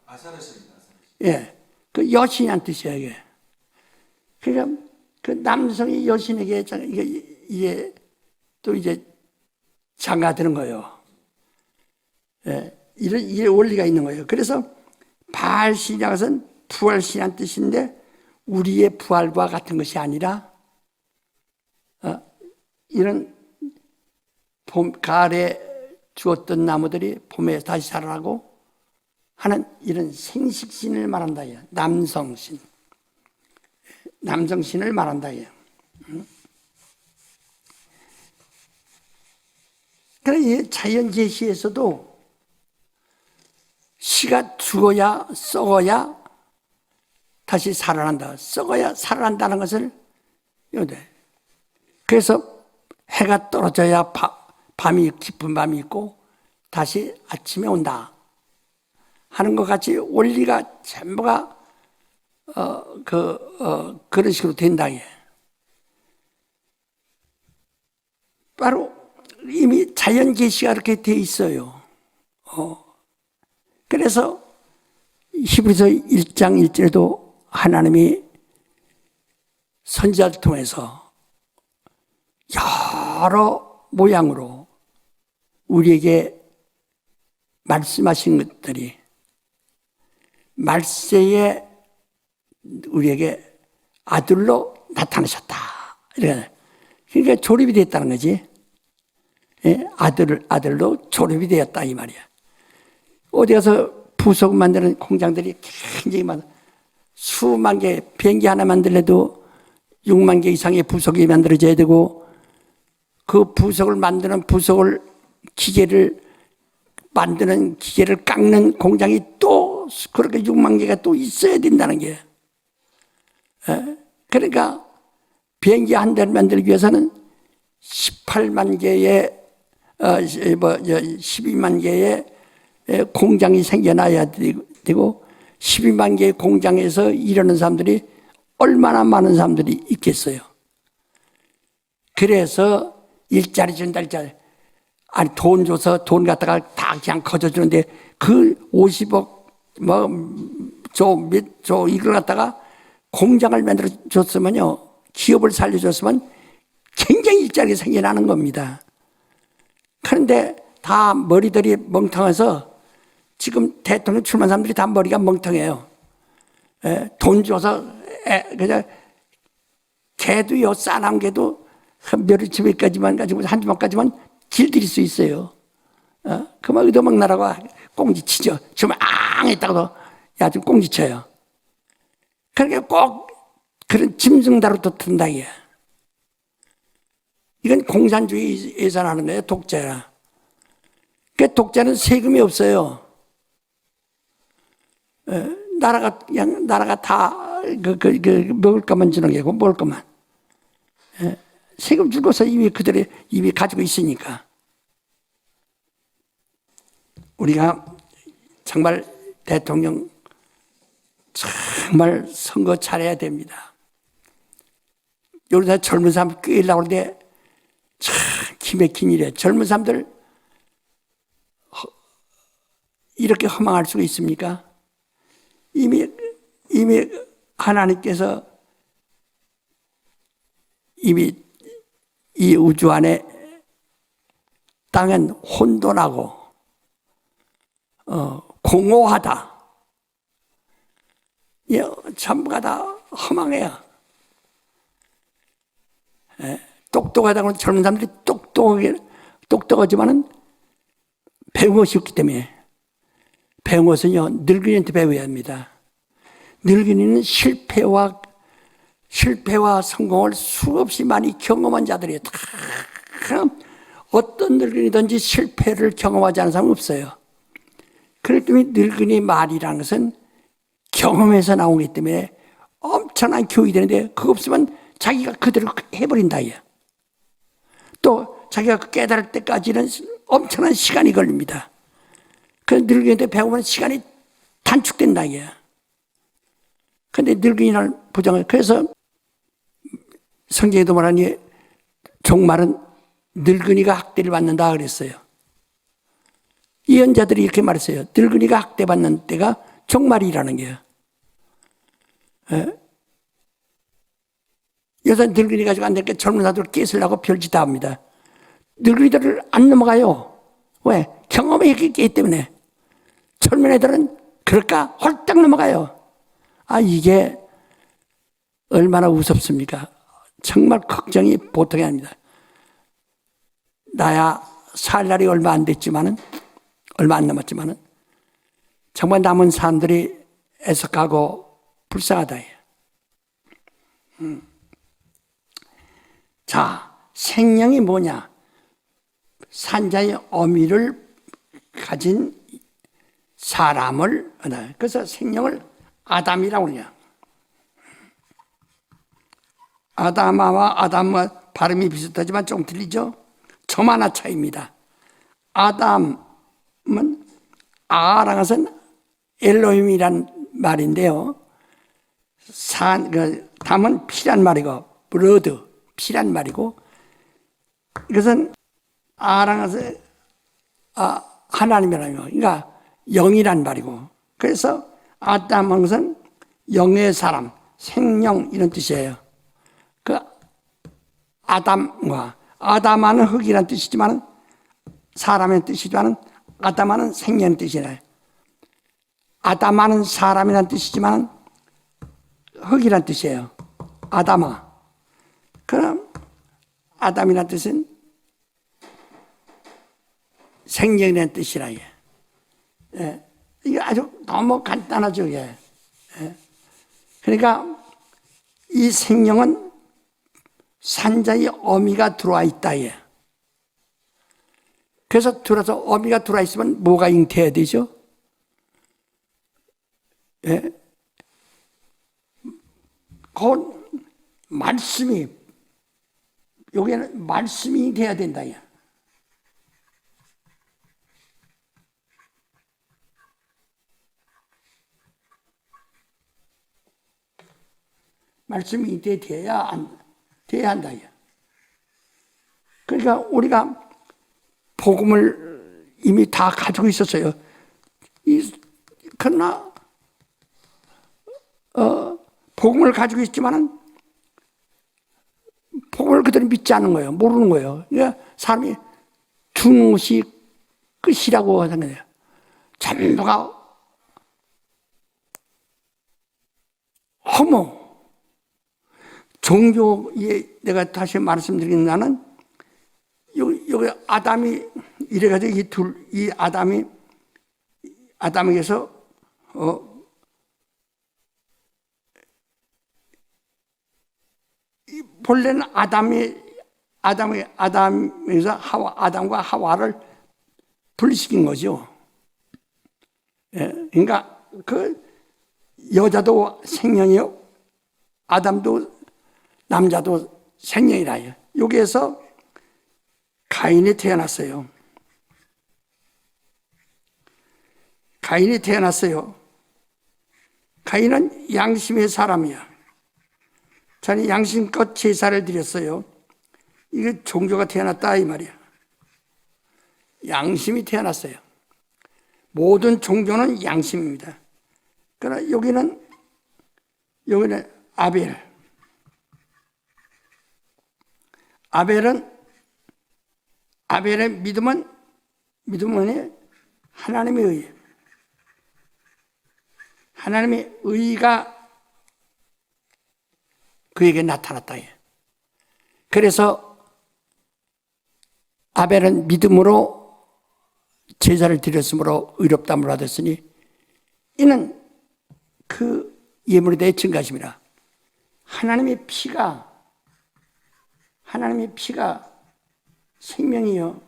아사르신입니다. 예. 그 여신이란 뜻이야, 이게. 그러니까 그 남성이 여신에게 이게 또 이제 장가드는 거예요. 예. 이런 원리가 있는 거예요. 그래서 바알신이라는 것은 부활신이란 뜻인데 우리의 부활과 같은 것이 아니라 이런 봄, 가을에 죽었던 나무들이 봄에 다시 자라라고 하는 이런 생식신을 말한다. 남성신. 남성신을 말한다. 그러니까 자연 계시에서도 씨가 죽어야 썩어야 다시 살아난다. 썩어야 살아난다는 것을 그래서 해가 떨어져야 밤이 깊은 밤이 있고 다시 아침에 온다 하는 것 같이 원리가 전부가 그런 식으로 된다. 바로 이미 자연 계시가 그렇게 돼 있어요. 그래서 히브리서 1장 1절에도 하나님이 선지자를 통해서 여러 모양으로 우리에게 말씀하신 것들이 말세에 우리에게 아들로 나타나셨다. 그러니까 조립이 됐다는 거지. 예? 아들로 조립이 되었다 이 말이야. 어디 가서 부속 만드는 공장들이 굉장히 많아. 수만 개, 비행기 하나 만들래도 6만 개 이상의 부속이 만들어져야 되고 그 부속을 만드는 부속을 기계를 만드는 기계를 깎는 공장이 또 그렇게 6만 개가 또 있어야 된다는 게. 그러니까 비행기 한 대를 만들기 위해서는 18만 개의 12만 개의 공장이 생겨나야 되고 12만 개의 공장에서 일하는 사람들이 얼마나 많은 사람들이 있겠어요. 그래서 일자리 준다 일자리. 아니 돈 줘서 돈 갖다가 다 그냥 거저주는데 그 50억 저 이걸 갖다가 공장을 만들어 줬으면요 기업을 살려줬으면 굉장히 일자리가 생겨나는 겁니다. 그런데 다 머리들이 멍청해서 지금 대통령 출마한 사람들이 다 머리가 멍청해요. 돈 줘서 그냥 개도요 싸나운 개도 며칠치기까지만 가지고 한 주먹까지만 길들일 수 있어요. 그만 의도막 나라고 꽁지치죠. 지금 했다고도 야 좀 꽁지쳐요. 그러니까 꼭 그런 짐승 다루도 든다 이게. 이건 공산주의 예산하는 거예요. 독재라. 그 독재는 세금이 없어요. 나라가 다 먹을 것만 주는 게고 먹을 것만. 세금 주고서 이미 그들이 이미 가지고 있으니까. 우리가 정말 대통령 정말 선거 잘해야 됩니다. 요새 젊은 사람 꿰려고 하는데 참 기맥힌 일이에요. 젊은 사람들 이렇게 허망할 수가 있습니까? 이미 하나님께서 이미 이 우주 안에 땅은 혼돈하고 공허하다. 전부가 다 허망해요. 똑똑하다고 하는 젊은 사람들이 똑똑하지만은 배운 것이 없기 때문에 배운 것은요 늙은이한테 배워야 합니다. 늙은이는 실패와 성공을 수없이 많이 경험한 자들이에요. 어떤 늙은이든지 실패를 경험하지 않은 사람은 없어요. 그렇기 때문에 늙은이 말이라는 것은 경험에서 나오기 때문에 엄청난 교육이 되는데 그거 없으면 자기가 그대로 해버린다. 또 자기가 깨달을 때까지는 엄청난 시간이 걸립니다. 그 늙은이한테 배우면 시간이 단축된다 이게. 근데 늙은이를 부정해. 그래서 성경에도 말하니 종말은 늙은이가 학대를 받는다 그랬어요. 예언자들이 이렇게 말했어요. 늙은이가 학대받는 때가 종말이라는 게요. 여자 늙은이 가지고 안 되니까 젊은 사람들 깨슬라고 별짓 다 합니다. 늙은이들을 안 넘어가요. 왜? 경험이 있기 때문에. 젊은 애들은 그럴까? 홀딱 넘어가요. 아, 이게 얼마나 무섭습니까? 정말 걱정이 보통이 아닙니다. 나야 살 날이 얼마 안 됐지만은, 얼마 안 남았지만은, 정말 남은 사람들이 애석하고 불쌍하다. 자, 생명이 뭐냐? 산자의 어미를 가진 사람을, 그래서 생명을 아담이라고 그러냐. 아담아와 아담과 발음이 비슷하지만 좀 틀리죠? 점 하나 차이입니다. 아담은 아라는 것은 엘로힘이란 말인데요. 담은 피란 말이고, 브러드, 피란 말이고, 이것은 아라는 것은 하나님이라는 거, 그러니까 영이란 말이고, 그래서 아담은 것은 영의 사람, 생명 이런 뜻이에요. 그 아담아는 흙이란 뜻이지만 사람의 뜻이지만 아담아는 생명의 뜻이네. 아담아는 사람이란 뜻이지만 흙이란 뜻이에요. 아담아. 그럼 아담이란 뜻은 생명이라는 뜻이라. 예. 이게 아주 너무 간단하죠. 이게. 예. 그러니까 이 생명은 산자의 어미가 들어와 있다. 예. 그래서 들어서 어미가 들어와 있으면 뭐가 잉태해야 되죠? 예. 그 말씀이, 여기에는 말씀이 돼야 된다. 예. 말씀이 돼야 한다. 그러니까 우리가 복음을 이미 다 가지고 있었어요. 그러나 복음을 가지고 있지만은 복음을 그대로 믿지 않는 거예요. 모르는 거예요. 그러니까 사람이 주는 것이 끝이라고 하는 거예요. 전부가 허무. 종교에 내가 다시 말씀드리는 나는 여기 아담이 이래가지고 이 아담에게서 본래는 아담에서 아담과 하와를 분리시킨 거죠. 예, 그러니까 그 여자도 생명이요, 아담도 남자도 생명이라요. 여기에서 가인이 태어났어요. 가인은 양심의 사람이야. 저는 양심껏 제사를 드렸어요. 이게 종교가 태어났다 이 말이야. 양심이 태어났어요. 모든 종교는 양심입니다. 그러나 여기는 아벨의 믿음은 하나님의 의. 하나님의 의가 그에게 나타났다. 그래서 아벨은 믿음으로 제사를 드렸으므로 의롭다함을 받았으니 이는 그 예물에 대해 증가심이라. 하나님의 피가 생명이요.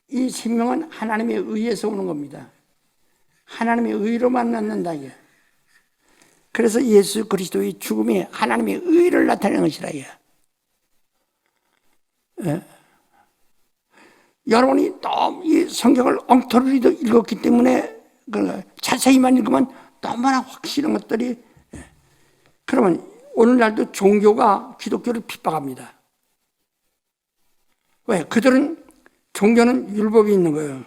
이 생명은 하나님의 의에서 오는 겁니다. 하나님의 의로만 낳는다. 그래서 예수 그리스도의 죽음이 하나님의 의를 나타내는 것이라. 여러분이 너무 이 성경을 엉터리로 읽었기 때문에 자세히만 읽으면 너무나 확실한 것들이, 그러면 오늘날도 종교가 기독교를 핍박합니다. 왜? 그들은 종교는 율법이 있는 거예요.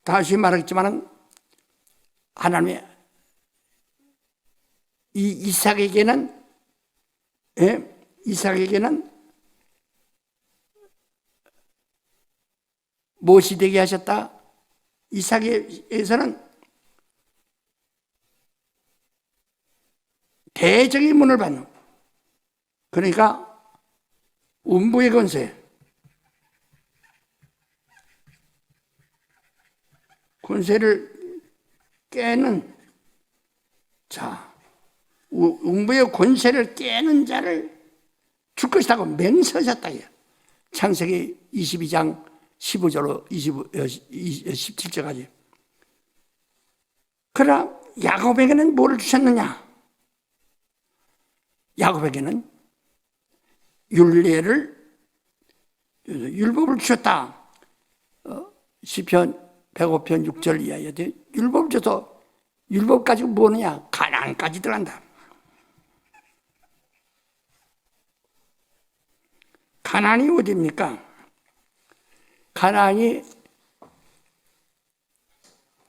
다시 말하겠지만 하나님의 이삭에게는 무엇이 되게 하셨다? 이삭에게서는 대적의 문을 받는, 그러니까 음부의 권세를 깨는 자, 음부의 권세를 깨는 자를 줄 것이라고 맹세하셨다. 창세기 22장 15절로 17절까지. 그러나 야곱에게는 뭐를 주셨느냐? 야곱에게는 율법을 주셨다. 시편 105편 6절 이하에 율법을 줘서, 율법 가지고 뭐느냐? 가나안까지 들어간다. 가나안이 어디입니까? 가나안이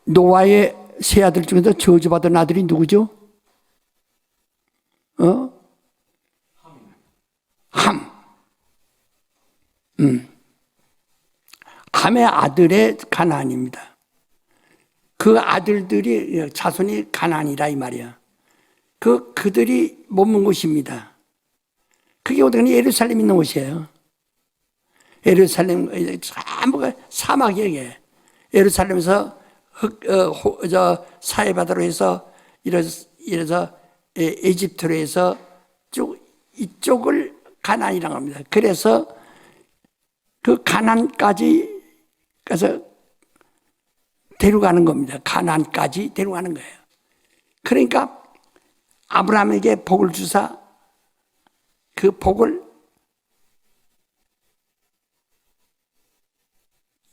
노아의 세 아들 중에서 저주받은 아들이 누구죠? 함. 함의 아들의 가나안입니다. 그 아들들이, 자손이 가나안이라 이 말이야. 그들이 머문 곳입니다. 그게 어떻게 예루살렘 있는 곳이에요. 예루살렘 전부가 사막이에요. 예루살렘에서 사해바다로 해서 이래서 에집트로 해서 쭉 이쪽을 가나안이라고 합니다. 그래서 그 가나안까지 가서 데려가는 겁니다. 가나안까지 데려가는 거예요. 그러니까 아브라함에게 복을 주사 그 복을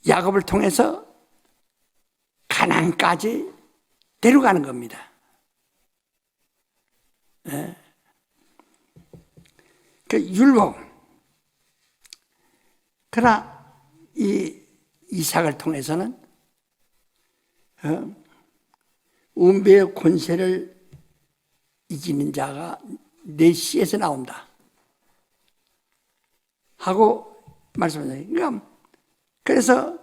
야곱을 통해서 가나안까지 데려가는 겁니다. 그 율법. 그러나 이 이삭을 통해서는 음부의 권세를 이기는 자가 내 씨에서 나온다 하고 말씀하세요. 그러니까 그래서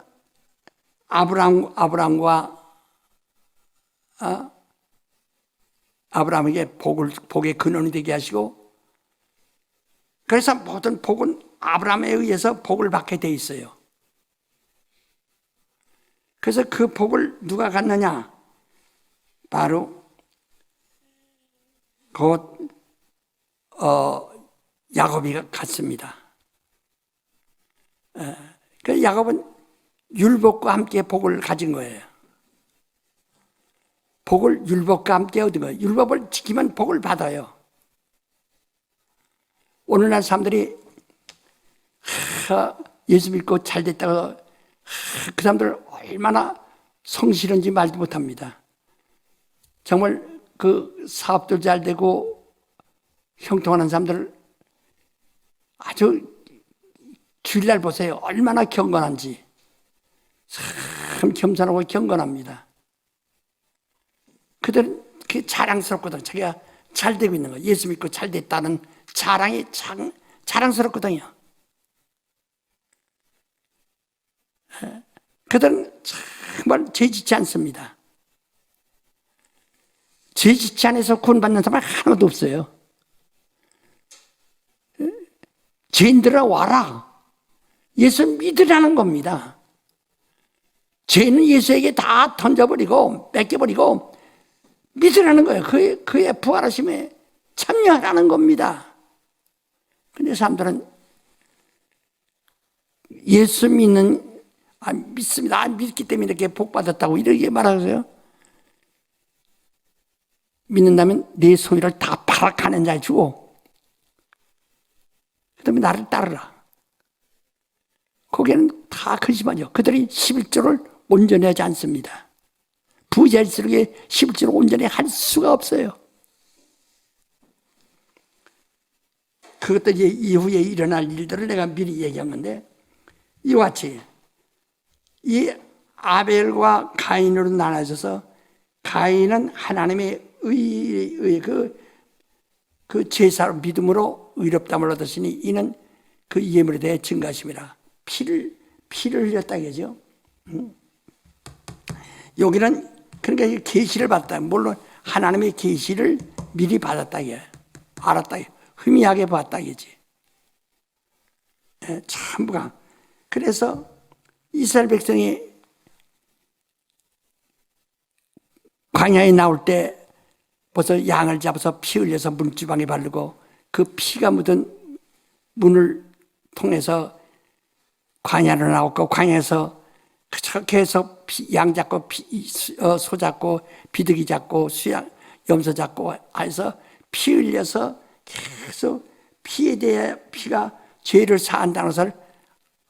아브라함에게 복의 근원이 되게 하시고, 그래서 모든 복은 아브라함에 의해서 복을 받게 돼 있어요. 그래서 그 복을 누가 갖느냐? 바로 곧 야곱이 갖습니다. 그 야곱은 율법과 함께 복을 가진 거예요. 복을 율법과 함께 얻은 거예요. 율법을 지키면 복을 받아요. 오늘날 사람들이 예수 믿고 잘 됐다고 그 사람들 얼마나 성실한지 말도 못합니다. 정말 그 사업도 잘 되고 형통하는 사람들 아주 주일날 보세요. 얼마나 경건한지. 참 겸손하고 경건합니다. 그들은 그게 자랑스럽거든. 자기가 잘 되고 있는 거, 예수 믿고 잘 됐다는 자랑이 자랑스럽거든요. 그들은 정말 죄짓지 않습니다. 죄짓지 않아서 구원받는 사람 하나도 없어요. 죄인들아 와라. 예수 믿으라는 겁니다. 죄는 예수에게 다 던져버리고 뺏겨버리고 믿으라는 거예요. 그의 부활하심에 참여하라는 겁니다. 근데 사람들은 예수 믿습니다. 믿기 때문에 이렇게 복 받았다고 이렇게 말하세요. 믿는다면 내 소유를 다 팔아가는 자에 주고 그다음에 나를 따르라. 거기에는 다 근심하죠. 그들이 11조를 온전히 하지 않습니다. 부자일수록 11조를 온전히 할 수가 없어요. 그것도 이제 이후에 일어날 일들을 내가 미리 얘기한 건데, 이와 같이 이 아벨과 가인으로 나눠져서 가인은 하나님의 그 제사로 믿음으로 의롭다함을 얻으시니 이는 그 예물에 대해 증가심이라. 피를 흘렸다 이거죠. 여기는 그러니까 이 계시를 받았다. 물론 하나님의 계시를 미리 받았다 이게, 알았다 이게, 희미하게 봤다 이거지. 참부가. 그래서 이스라엘 백성이 광야에 나올 때 벌써 양을 잡아서 피 흘려서 문지방에 바르고 그 피가 묻은 문을 통해서 광야로 나왔고, 광야에서 그렇게 해서 양 잡고 소 잡고 비둘기 잡고 수양 염소 잡고 해서 피 흘려서 계속 피에 대해 피가 죄를 사한다는 것을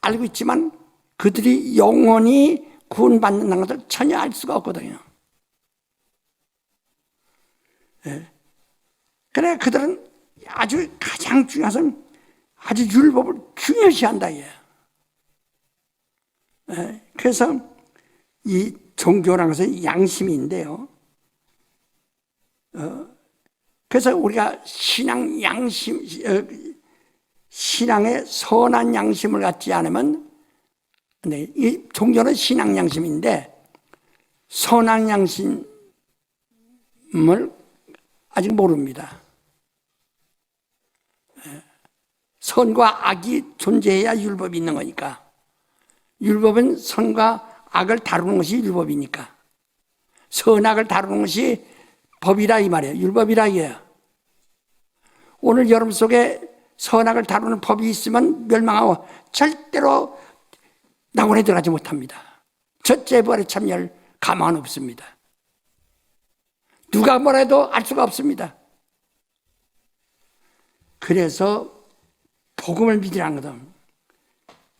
알고 있지만 그들이 영원히 구원받는다는 것을 전혀 알 수가 없거든요. 그래 그들은 아주 가장 중요한 것은 아주 율법을 중요시한다 이게. 그래서 이 종교라는 것은 양심인데요. 그래서 우리가 신앙 양심, 신앙의 선한 양심을 갖지 않으면, 이 종교는 신앙 양심인데 선한 양심을 아직 모릅니다. 선과 악이 존재해야 율법이 있는 거니까. 율법은 선과 악을 다루는 것이 율법이니까. 선악을 다루는 것이 법이라 이 말이에요. 율법이라 이거예요. 오늘 여러분 속에 선악을 다루는 법이 있으면 멸망하고 절대로 낙원에 들어가지 못합니다. 첫째 부활에 참여할 가망은 없습니다. 누가 뭐라도 알 수가 없습니다. 그래서 복음을 믿으라는 거다.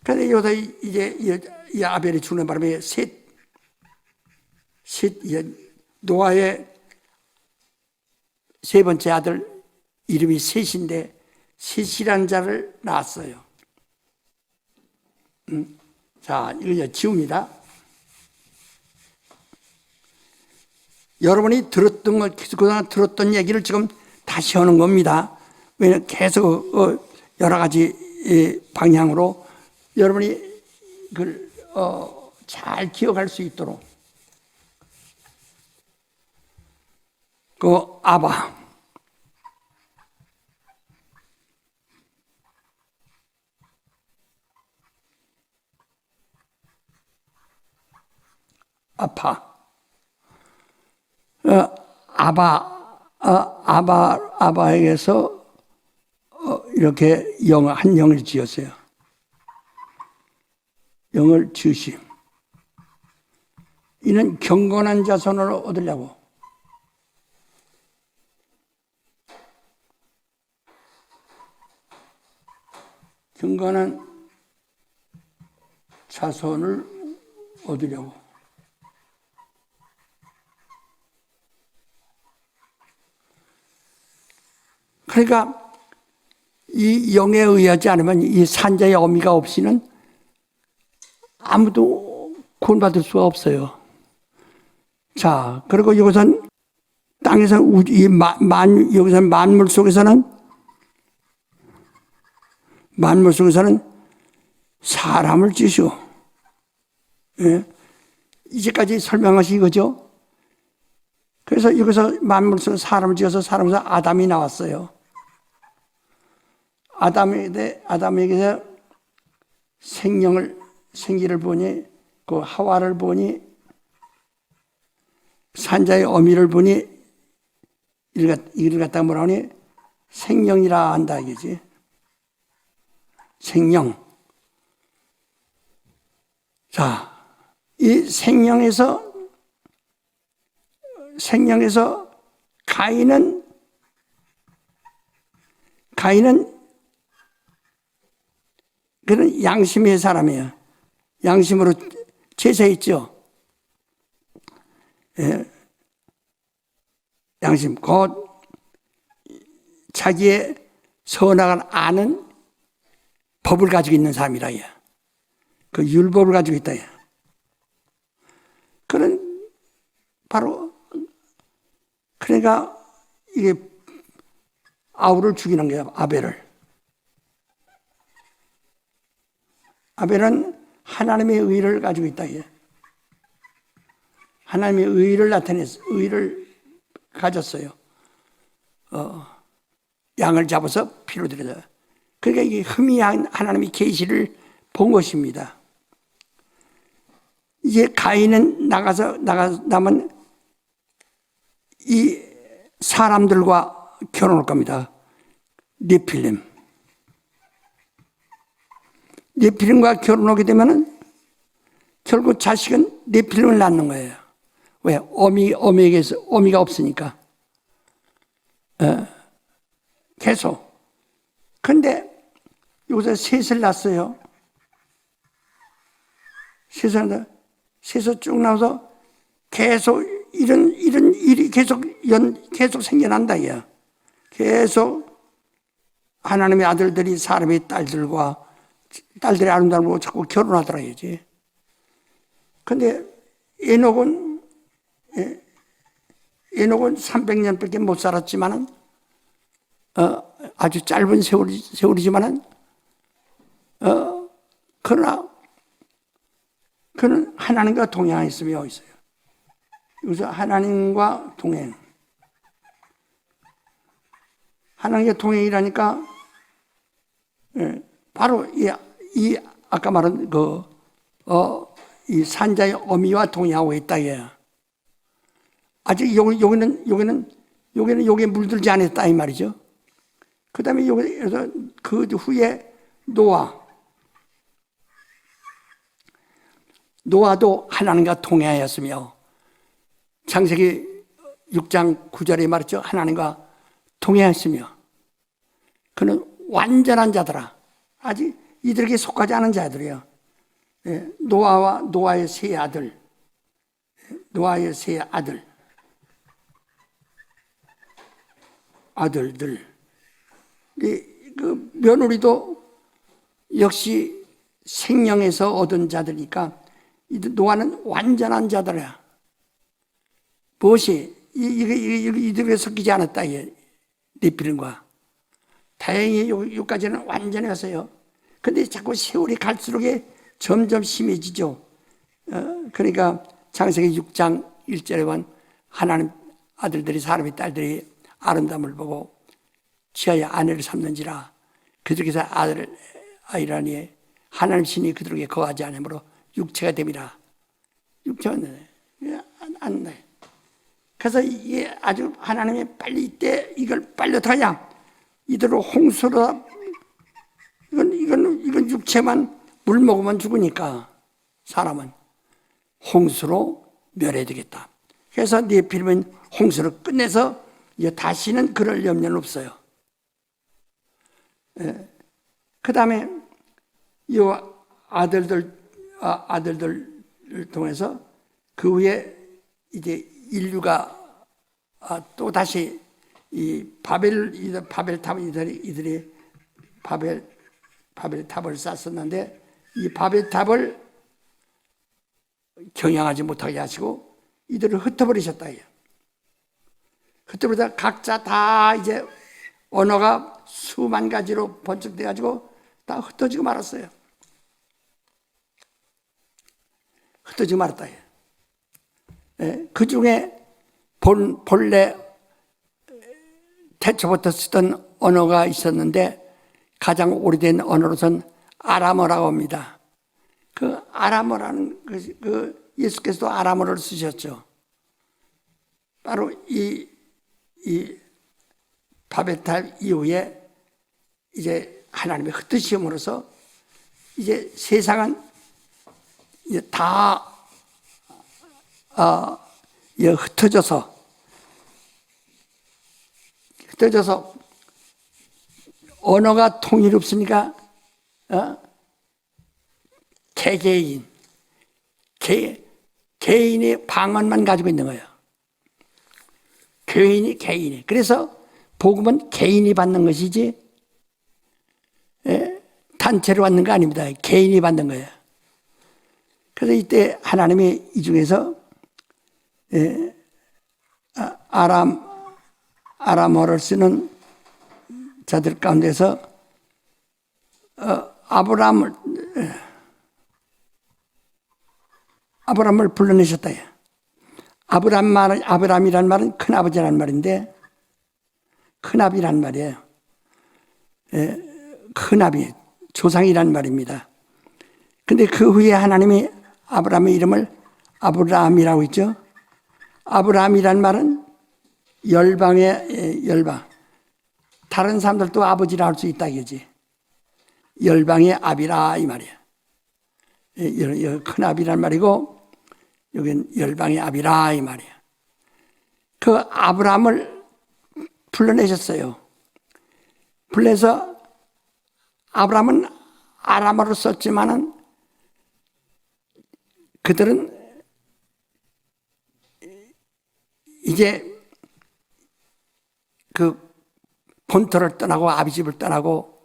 그런데 여기서 이제 이 아벨이 죽는 바람에 노아의 세 번째 아들 이름이 셋인데 셋이라는 자를 낳았어요. 자, 이거 지웁니다. 여러분이 들었던 걸, 그동안 들었던 얘기를 지금 다시 하는 겁니다. 왜냐하면 계속 여러 가지 방향으로 여러분이 그걸 잘 기억할 수 있도록. 그 아바, 아파, 아바에게서 이렇게 한 영을 지었어요. 영을 지으심. 이는 경건한 자손을 얻으려고. 경건한 자손을 얻으려고. 그러니까 이 영에 의하지 않으면, 이 산자의 어미가 없이는 아무도 구원받을 수가 없어요. 자, 그리고 이것은 땅에서 여기서 만물 속에서는 사람을 지으시고, 이제까지 설명하신 거죠. 그래서 여기서 만물 속에 사람을 지어서 사람에서 아담이 나왔어요. 아담에게서 생기를 보니, 그 하와를 보니, 산자의 어미를 보니, 이를 갖다가 뭐라 하니? 생명이라 한다, 이거지. 생명. 자, 이 생명에서 가인은 그는 양심의 사람이에요. 양심으로 제사했죠. 예. 양심, 곧 자기의 선악을 아는 법을 가지고 있는 사람이라. 그 율법을 가지고 있다. 그런 바로 그러니까 이게 아우를 죽이는 거야. 아벨은 하나님의 의를 가지고 있다. 하나님의 의를 나타냈어. 의를 가졌어요. 양을 잡아서 피로 들여서. 그러니까 이게 희미한 하나님의 계시를 본 것입니다. 이제 가인은 나면 이 사람들과 결혼할 겁니다. 네필림과 결혼하게 되면은 결국 자식은 네필림을 낳는 거예요. 왜? 어미가 없으니까. 계속. 근데 여기서 셋을 낳았어요. 셋을 쭉 나와서 계속 이런 일이 계속 생겨난다. 계속 하나님의 아들들이 사람의 딸들의 아름다움을 보고 자꾸 결혼하더라야지. 근데 에녹은 300년밖에 못 살았지만은 아주 짧은 세월이지만은 그러나 그는 하나님과 동행했으며 있어요. 여기서 하나님과 동행. 하나님과 동행이라니까 바로 이 아까 말한 이 산자의 어미와 동행하고 있다. 아직 여기는 물들지 않았다 이 말이죠. 그다음에 여기서 그 후에 노아도 하나님과 동행하였으며 창세기 6장 9절에 말했죠. 하나님과 동행하였으며 그는 완전한 자더라. 아직 이들에게 속하지 않은 자들이에요. 노아의 세 아들들. 그 며느리도 역시 생명에서 얻은 자들이니까 노아는 완전한 자들이야. 무엇이 이들에 섞이지 않았다. 네필림과 다행히 여기까지는 완전히 왔어요. 근데 자꾸 세월이 갈수록 점점 심해지죠. 그러니까 창세기 6장 1절에 보면 하나님 아들들이 사람의 딸들이 아름다움을 보고 지하에 아내를 삼는지라 그들에게서 아이라니 하나님 신이 그들에게 거하지 않으므로 육체가 됨이라. 육체가 안 돼. 그래서 이게 아주 하나님이 빨리 이때 이걸 빨리 어떡하냐. 이대로 홍수로 이건 육체만 물 먹으면 죽으니까 사람은 홍수로 멸해야 되겠다. 그래서 네필림은 홍수를 끝내서 다시는 그럴 염려는 없어요. 그 다음에 이 아들들을 통해서 그 후에 이제 인류가 또 다시 이 바벨탑 이들이 바벨탑을 쌓았었는데 이 바벨탑을 경영하지 못하게 하시고 이들을 흩어버리셨다. 흩어버리다 각자 다 이제 언어가 수만 가지로 번쩍돼가지고 다 흩어지고 말았어요. 흩어지고 말았다. 그 중에 본래 태초부터 쓰던 언어가 있었는데 가장 오래된 언어로선 아람어라고 합니다. 그 아람어라는 그 예수께서도 아람어를 쓰셨죠. 바로 이 바벨탑 이후에 이제 하나님의 흩으심으로써 이제 세상은 이제 다 흩어져서 언어가 통일 없으니까 개개인, 개인의 방언만 가지고 있는 거예요. 개인이. 그래서 복음은 개인이 받는 것이지 단체로 받는 거 아닙니다. 개인이 받는 거예요. 그래서 이때 하나님이 이 중에서 아람어를 쓰는 자들 가운데서 아브람을 불러내셨다. 아브람이란 말은 큰아버지란 말인데, 큰아비란 말이에요. 큰아비, 조상이란 말입니다. 근데 그 후에 하나님이 아브람의 이름을 아브라함이라고 했죠. 아브라함이란 말은 열방의 열방. 다른 사람들도 아버지라 할 수 있다 이거지. 열방의 아비라 이 말이야. 큰아비란 말이고 여긴 열방의 아비라 이 말이야. 그 아브라함을 불러내셨어요. 불러서 아브라함은 아람어로 썼지만은 그들은 이제 그 본토를 떠나고 아비집을 떠나고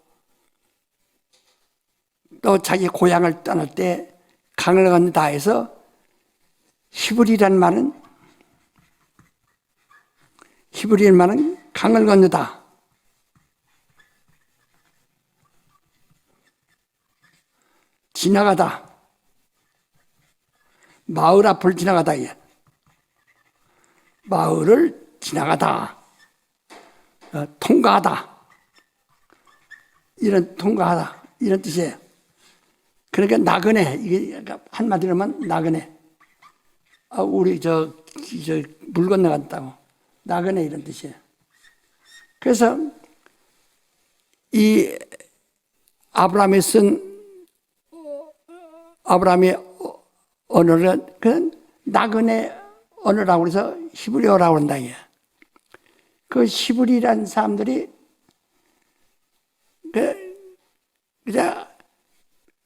또 자기 고향을 떠날 때 강을 건너다 해서 히브리란 말은 강을 건너다. 지나가다. 마을 앞을 지나가다. 마을을 지나가다. 통과하다. 통과하다. 이런 뜻이에요. 그러니까 나그네. 이게 한마디로 하면 나그네. 우리 물 건너갔다고. 나그네 이런 뜻이에요. 그래서 이 아브라함의 언어를 그 나그네 언어라고 해서 히브리어라고 한다. 그 히브리라는 사람들이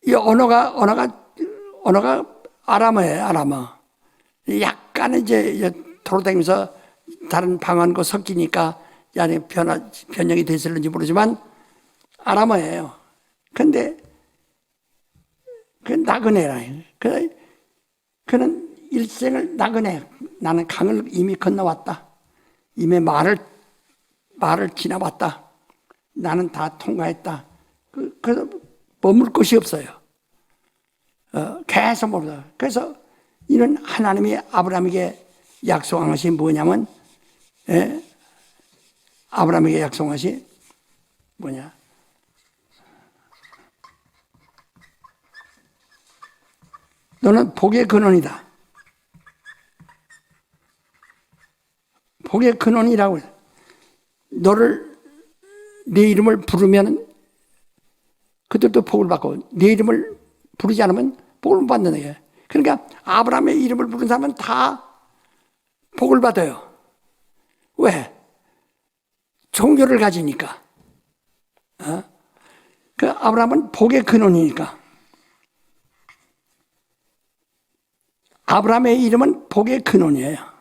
이 언어가 아람어예요. 아람어. 약간 이제 돌아다니면서 다른 방언과 섞이니까 변형이 됐을는지 모르지만 아람어예요. 근데 그 나그네라. 그는 일생을 나그네. 나는 강을 이미 건너왔다. 이미 말을 지나왔다. 나는 다 통과했다. 그래서 머물 곳이 없어요. 계속 머물러. 그래서 이는 하나님이 아브라함에게 약속한 것이 뭐냐면, 아브라함에게 약속한 것이 뭐냐? 너는 복의 근원이다. 복의 근원이라고 해요. 네 이름을 부르면 그들도 복을 받고 네 이름을 부르지 않으면 복을 못 받는 거예요. 그러니까 아브라함의 이름을 부른 사람은 다 복을 받아요. 왜? 종교를 가지니까. 그 아브라함은 복의 근원이니까. 아브라함의 이름은 복의 근원이에요.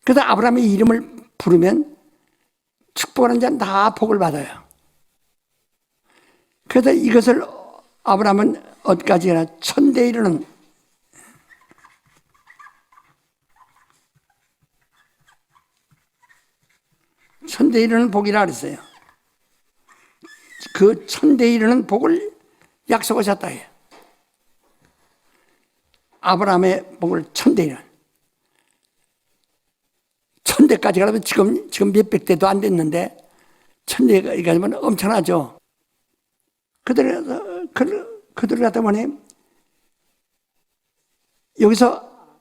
그래서 아브라함의 이름을 부르면 축복하는 자는 다 복을 받아요. 그래서 이것을 아브라함은 어디까지나 천대에 이르는 복이라 그랬어요. 그 천대에 이르는 복을 약속하셨다 해요. 아브라함의 복을 천대에 이르는. 천대까지 가면 지금 몇백 대도 안 됐는데 천대까지 가면 엄청나죠. 그들 같다 보니 여기서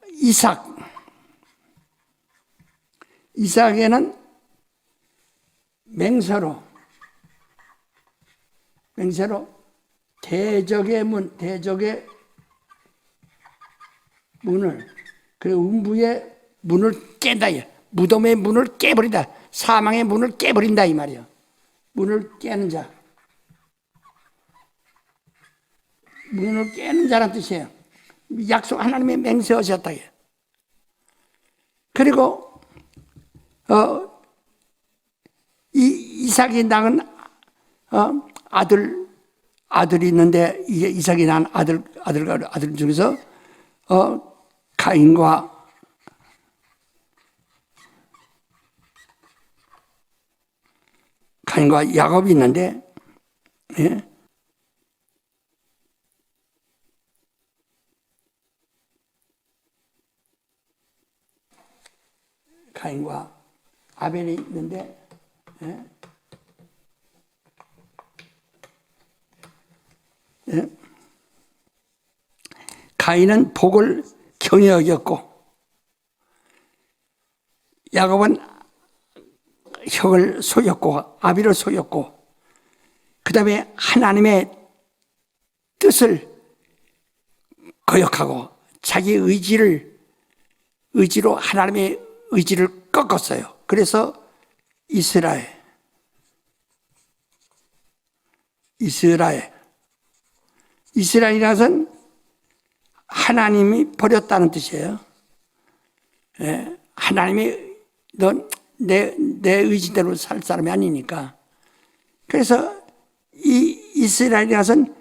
이삭에는 맹세로 대적의 문을, 그리고 음부의 문을 깬다. 무덤의 문을 깨버린다. 사망의 문을 깨버린다 이 말이에요. 문을 깨는 자. 문을 깨는 자란 뜻이에요. 약속 하나님의 맹세하셨다. 그리고 이삭이 낳은 아들이 있는데 이게 이삭이 낳은 아들 중에서 가인과 야곱이 있는데, 예? 가인과 아벨이 있는데, 예? 예? 가인은 복을 경히 여겼고, 야곱은 혁을 속였고, 아비를 속였고, 그 다음에 하나님의 뜻을 거역하고, 자기 의지로 하나님의 의지를 꺾었어요. 그래서 이스라엘이라는 것은 하나님이 버렸다는 뜻이에요. 예, 하나님이 내 의지대로 살 사람이 아니니까. 그래서 이 이스라엘이라는 것은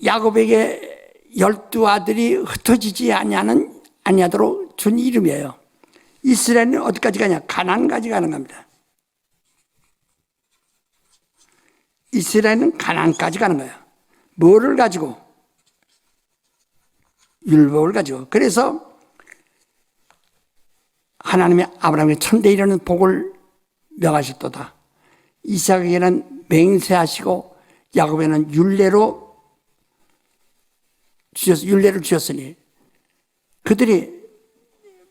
야곱에게 12아들이 흩어지지 아니하도록 준 이름이에요. 이스라엘은 어디까지 가냐? 가나안까지 가는 겁니다. 이스라엘은 가나안까지 가는 거예요. 뭐를 가지고? 율법을 가지고. 그래서 하나님이 아브라함에게 천대 이르는 복을 명하셨도다. 이삭에게는 맹세하시고 야곱에는 율례를 주셨으니 그들이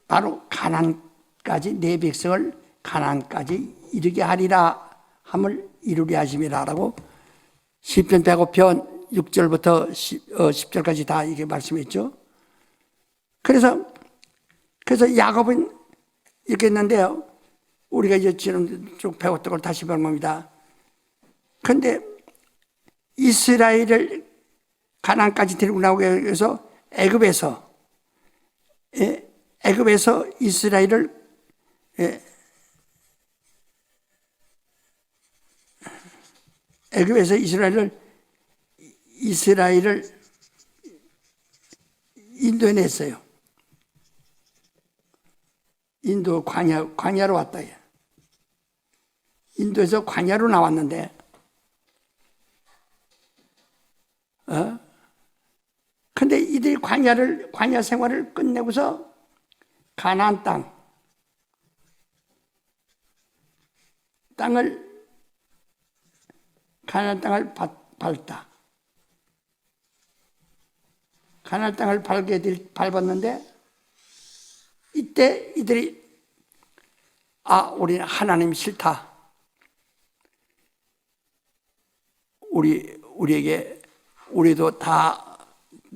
바로 가나안까지 내 백성을 가나안까지 이르게 하리라 함을 이루게 하심이라라고 시편 105편 6절부터 10절까지 다 이게 말씀했죠. 그래서 야곱은 이렇게 했는데요. 우리가 이제 지금 쭉 배웠던 걸 다시 배운 겁니다. 그런데 이스라엘을 가나안까지 데리고 나오기 위해서 애굽에서 이스라엘을 인도에 냈어요. 인도 광야로 왔다. 인도에서 광야로 나왔는데, 근데 이들이 광야 생활을 끝내고서 가나안 땅을 밟다. 가나안 땅을 밟았는데, 이때 이들이 우리는 하나님 싫다. 우리도 다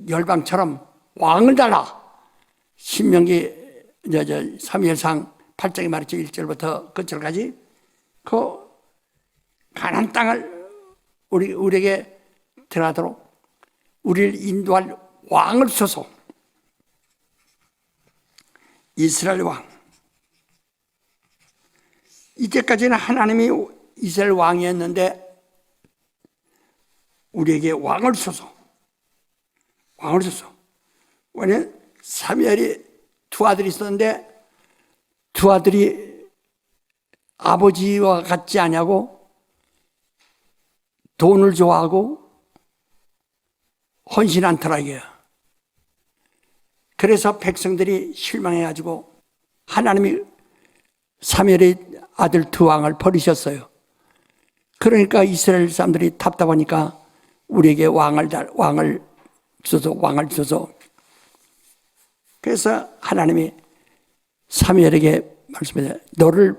열방처럼 왕을 달라. 신명기 사무엘상 8장에 말했죠. 1절부터 끝절까지 그 가나안 땅을 우리에게 들어가도록 우리를 인도할 왕을 주소서. 이스라엘 왕. 이때까지는 하나님이 이스라엘 왕이었는데 우리에게 왕을 주소서. 왕을 주소서. 왜냐하면 사무엘이 두 아들이 있었는데 두 아들이 아버지와 같지 않냐고 돈을 좋아하고 헌신 않더라 이게요. 그래서 백성들이 실망해가지고 하나님이 사무엘의 아들 두 왕을 버리셨어요. 그러니까 이스라엘 사람들이 답답하니까 우리에게 왕을 주소서. 그래서 하나님이 사무엘에게 말씀하세요. 너를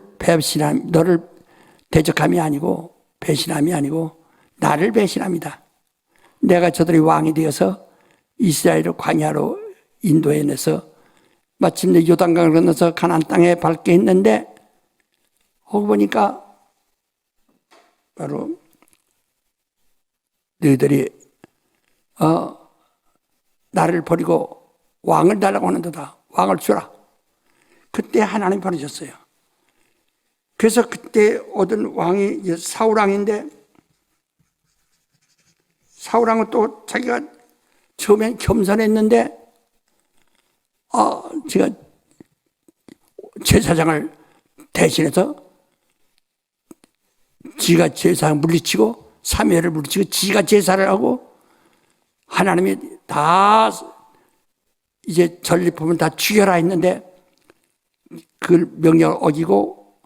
대적함이 아니고 배신함이 아니고 나를 배신함이다. 내가 저들이 왕이 되어서 이스라엘을 광야로 인도해 내서 마침내 요단강을 건너서 가나안 땅에 밟게 했는데 거기 보니까 바로 너희들이 나를 버리고 왕을 달라고 하는도다. 왕을 주라. 그때 하나님이 보내셨어요. 그래서 그때 얻은 왕이 사울 왕인데, 사울 왕은 또 자기가 처음엔 겸손했는데 제가 제사장을 대신해서 지가 제사를 물리치고 사무엘을 물리치고 지가 제사를 하고 하나님이 다 이제 전리품을 다 죽여라 했는데 그 명령을 어기고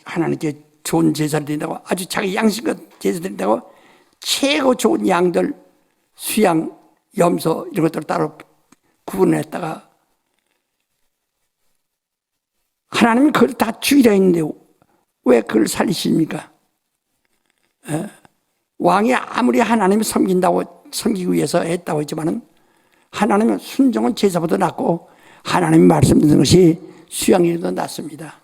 하나님께 좋은 제사를 드린다고, 아주 자기 양심껏 제사 드린다고 최고 좋은 양들, 수양, 염소 이런 것들을 따로 구분했다가 하나님이 그걸 다 죽이려 했는데 왜 그걸 살리십니까? 왕이 아무리 하나님을 섬기기 위해서 했다고 했지만은 하나님은 순종은 제사보다 낫고 하나님의 말씀 듣는 것이 수양일보다 낫습니다.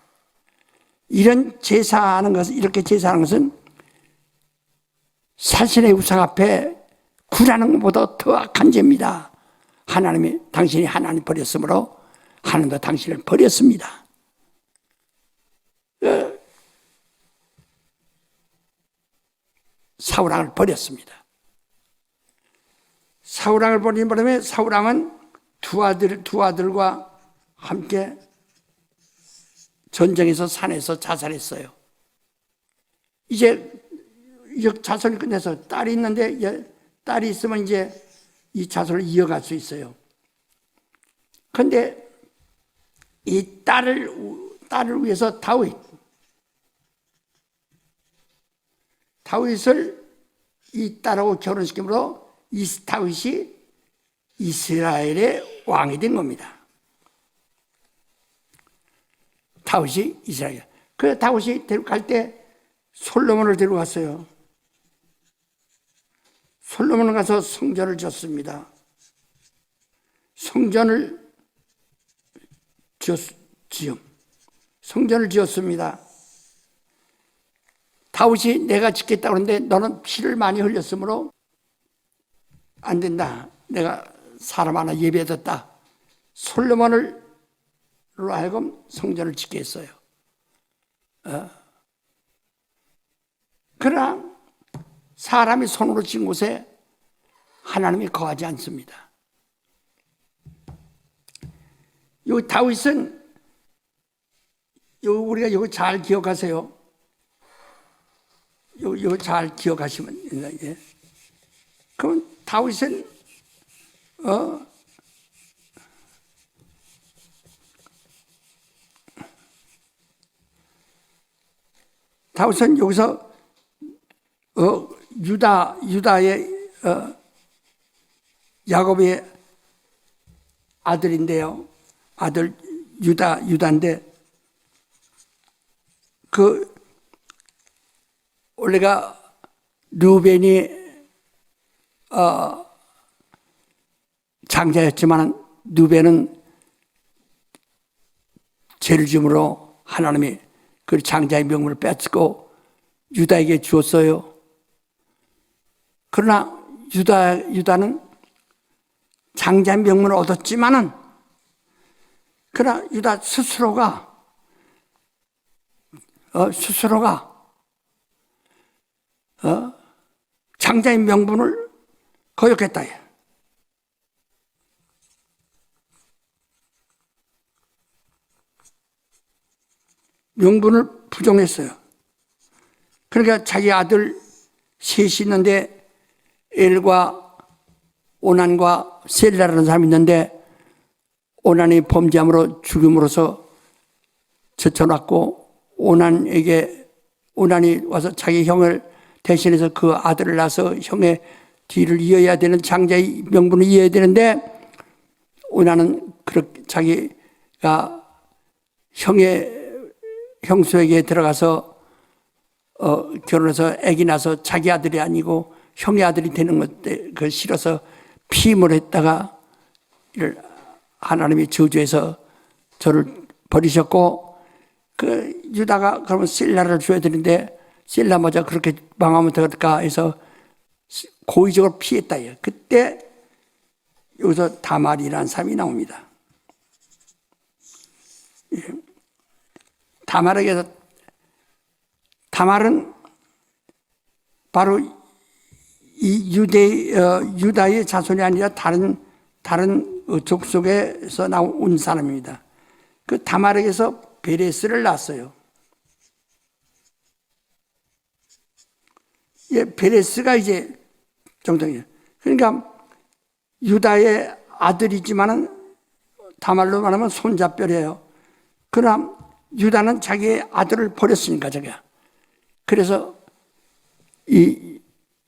이런 제사하는 것은, 이렇게 제사하는 것은 사신의 우상 앞에 굴하는 것보다 더 악한 죄입니다. 당신이 하나님 버렸으므로 하나님도 당신을 버렸습니다. 사울왕을 버렸습니다. 사울왕을 버린 바람에 사울왕은 두 아들과 함께 전쟁에서 산에서 자살했어요. 이제 자손이 끝내서 딸이 있는데, 딸이 있으면 이제 이 자손을 이어갈 수 있어요. 그런데 이 딸을 위해서 다윗을 이 딸하고 결혼시키므로 이 다윗이 이스라엘의 왕이 된 겁니다. 다윗이 이스라엘. 그래서 다윗이 데려갈 때 솔로몬을 데려갔어요. 솔로몬은 가서 성전을 지었습니다. 성전을 지었습니다. 다윗이 내가 짓겠다고 하는데 너는 피를 많이 흘렸으므로 안 된다. 내가 사람 하나 예배해뒀다. 솔로몬으로 하여금 성전을 짓게 했어요. 그러나 사람이 손으로 지은 곳에 하나님이 거하지 않습니다. 요 다윗은 우리가 이거 잘 기억하세요. 이거 잘 기억하시면, 예. 그럼 다윗은 여기서 유다의 야곱의 아들인데요. 아들 유다인데 원래가 르우벤이 장자였지만 르우벤은 죄를 지음으로 하나님이 그 장자의 명분을 뺏고 유다에게 주었어요. 그러나 유다는 장자의 명분을 얻었지만은, 그러나 유다 스스로가 장자의 명분을 거역했다. 명분을 부정했어요. 그러니까 자기 아들 셋이 있는데 엘과 오난과 셀라라는 사람이 있는데, 오난이 범죄함으로 죽음으로써 젖혀놨고, 오난이 와서 자기 형을 대신해서 그 아들을 낳아서 형의 뒤를 이어야 되는, 장자의 명분을 이어야 되는데, 오난은 그렇게 자기가 형수에게 들어가서 결혼해서 아기 낳아서 자기 아들이 아니고 형의 아들이 되는 것 싫어서 피임을 했다가 하나님이 저주해서 저를 버리셨고, 그 유다가 그러면 실라를 줘야 되는데 실라 모자 그렇게 망하면 어떨까 해서 고의적으로 피했다. 그때 여기서 다말이라는 사람이 나옵니다. 다말에게서 다말은 바로 이 유다의 자손이 아니라 다른 족속에서 나온 사람입니다. 그 다말에게서 베레스를 낳았어요. 베레스가 이제 정통이에요. 그러니까 유다의 아들이지만은 다말로 말하면 손자뻘이에요. 그러나 유다는 자기의 아들을 버렸으니까 자기가. 그래서 이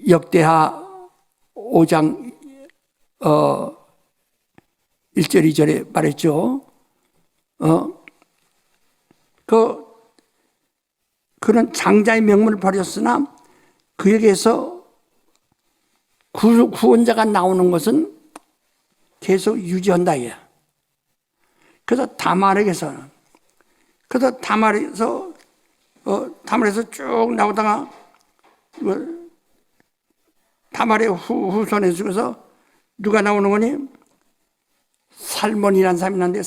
역대하 5장 1절 2절에 말했죠. 그는 장자의 명분을 버렸으나 그에게서 구원자가 나오는 것은 계속 유지한다. 그래서 다말에게서 쭉 나오다가 다말의 후손에 중에서 누가 나오는 거니? 살몬이라는 사람이 있는데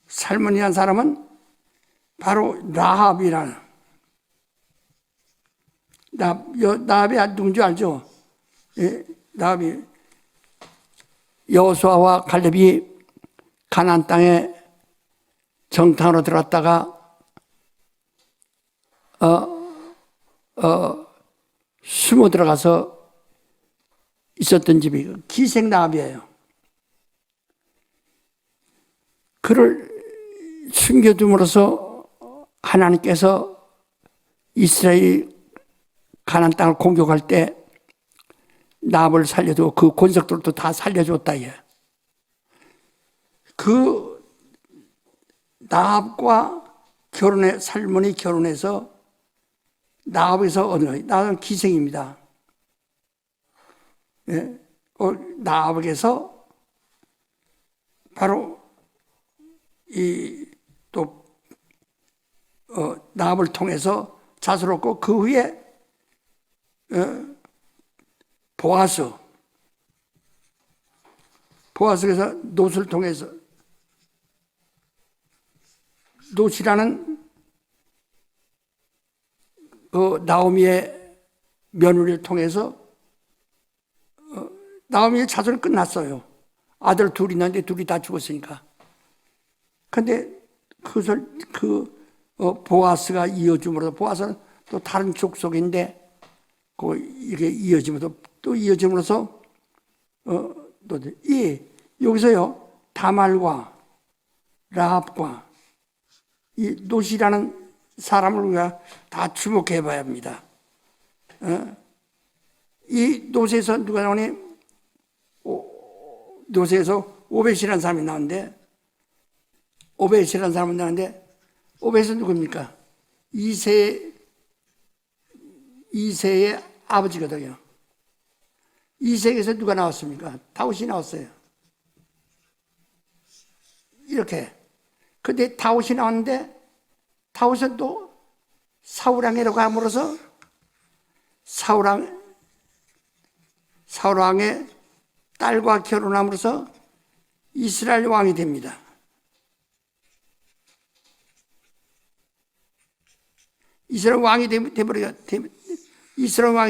살몬이라는 사람은 바로 라합이라는 라합이 누군지 알죠? 라합이 여호수아와 갈렙이 가나안 땅에 정탐으로 들어갔다가 숨어 들어가서 있었던 집이 기생 라합이에요. 그를 숨겨둠으로써 하나님께서 이스라엘이 가나안 땅을 공격할 때 라합을 살려두고 그 권속들도 다 살려줬다. 그 라합과 살몬이 결혼해서 라합에서 나는 기생입니다. 라합에서 바로 라합을 통해서 자손을 얻고 그 후에 보아스에서 롯을 통해서 롯이라는 그 나오미의 며느리를 통해서 나오미의 자손이 끝났어요. 아들 둘이 있는데 둘이 다 죽었으니까. 근데 보아스가 이어줌으로써 보아스는 또 다른 족속인데 이게 이어짐으로써 여기서요 다말과 라합과 이 롯이라는 사람을 우리가 다 주목해 봐야 합니다. 이 롯에서 누가 나오니? 롯에서 오벳이라는 사람이 나오는데 오벳이라는 사람은 나오는데 오벳은 누굽니까? 이새의 아버지거든요. 이새에서 누가 나왔습니까? 다윗이 나왔어요. 이렇게. 근데 다윗이 나왔는데 다윗은 또 사울왕에로 감으로써 사울왕의 딸과 결혼함으로써 이스라엘 왕이 됩니다. 이스라엘 왕이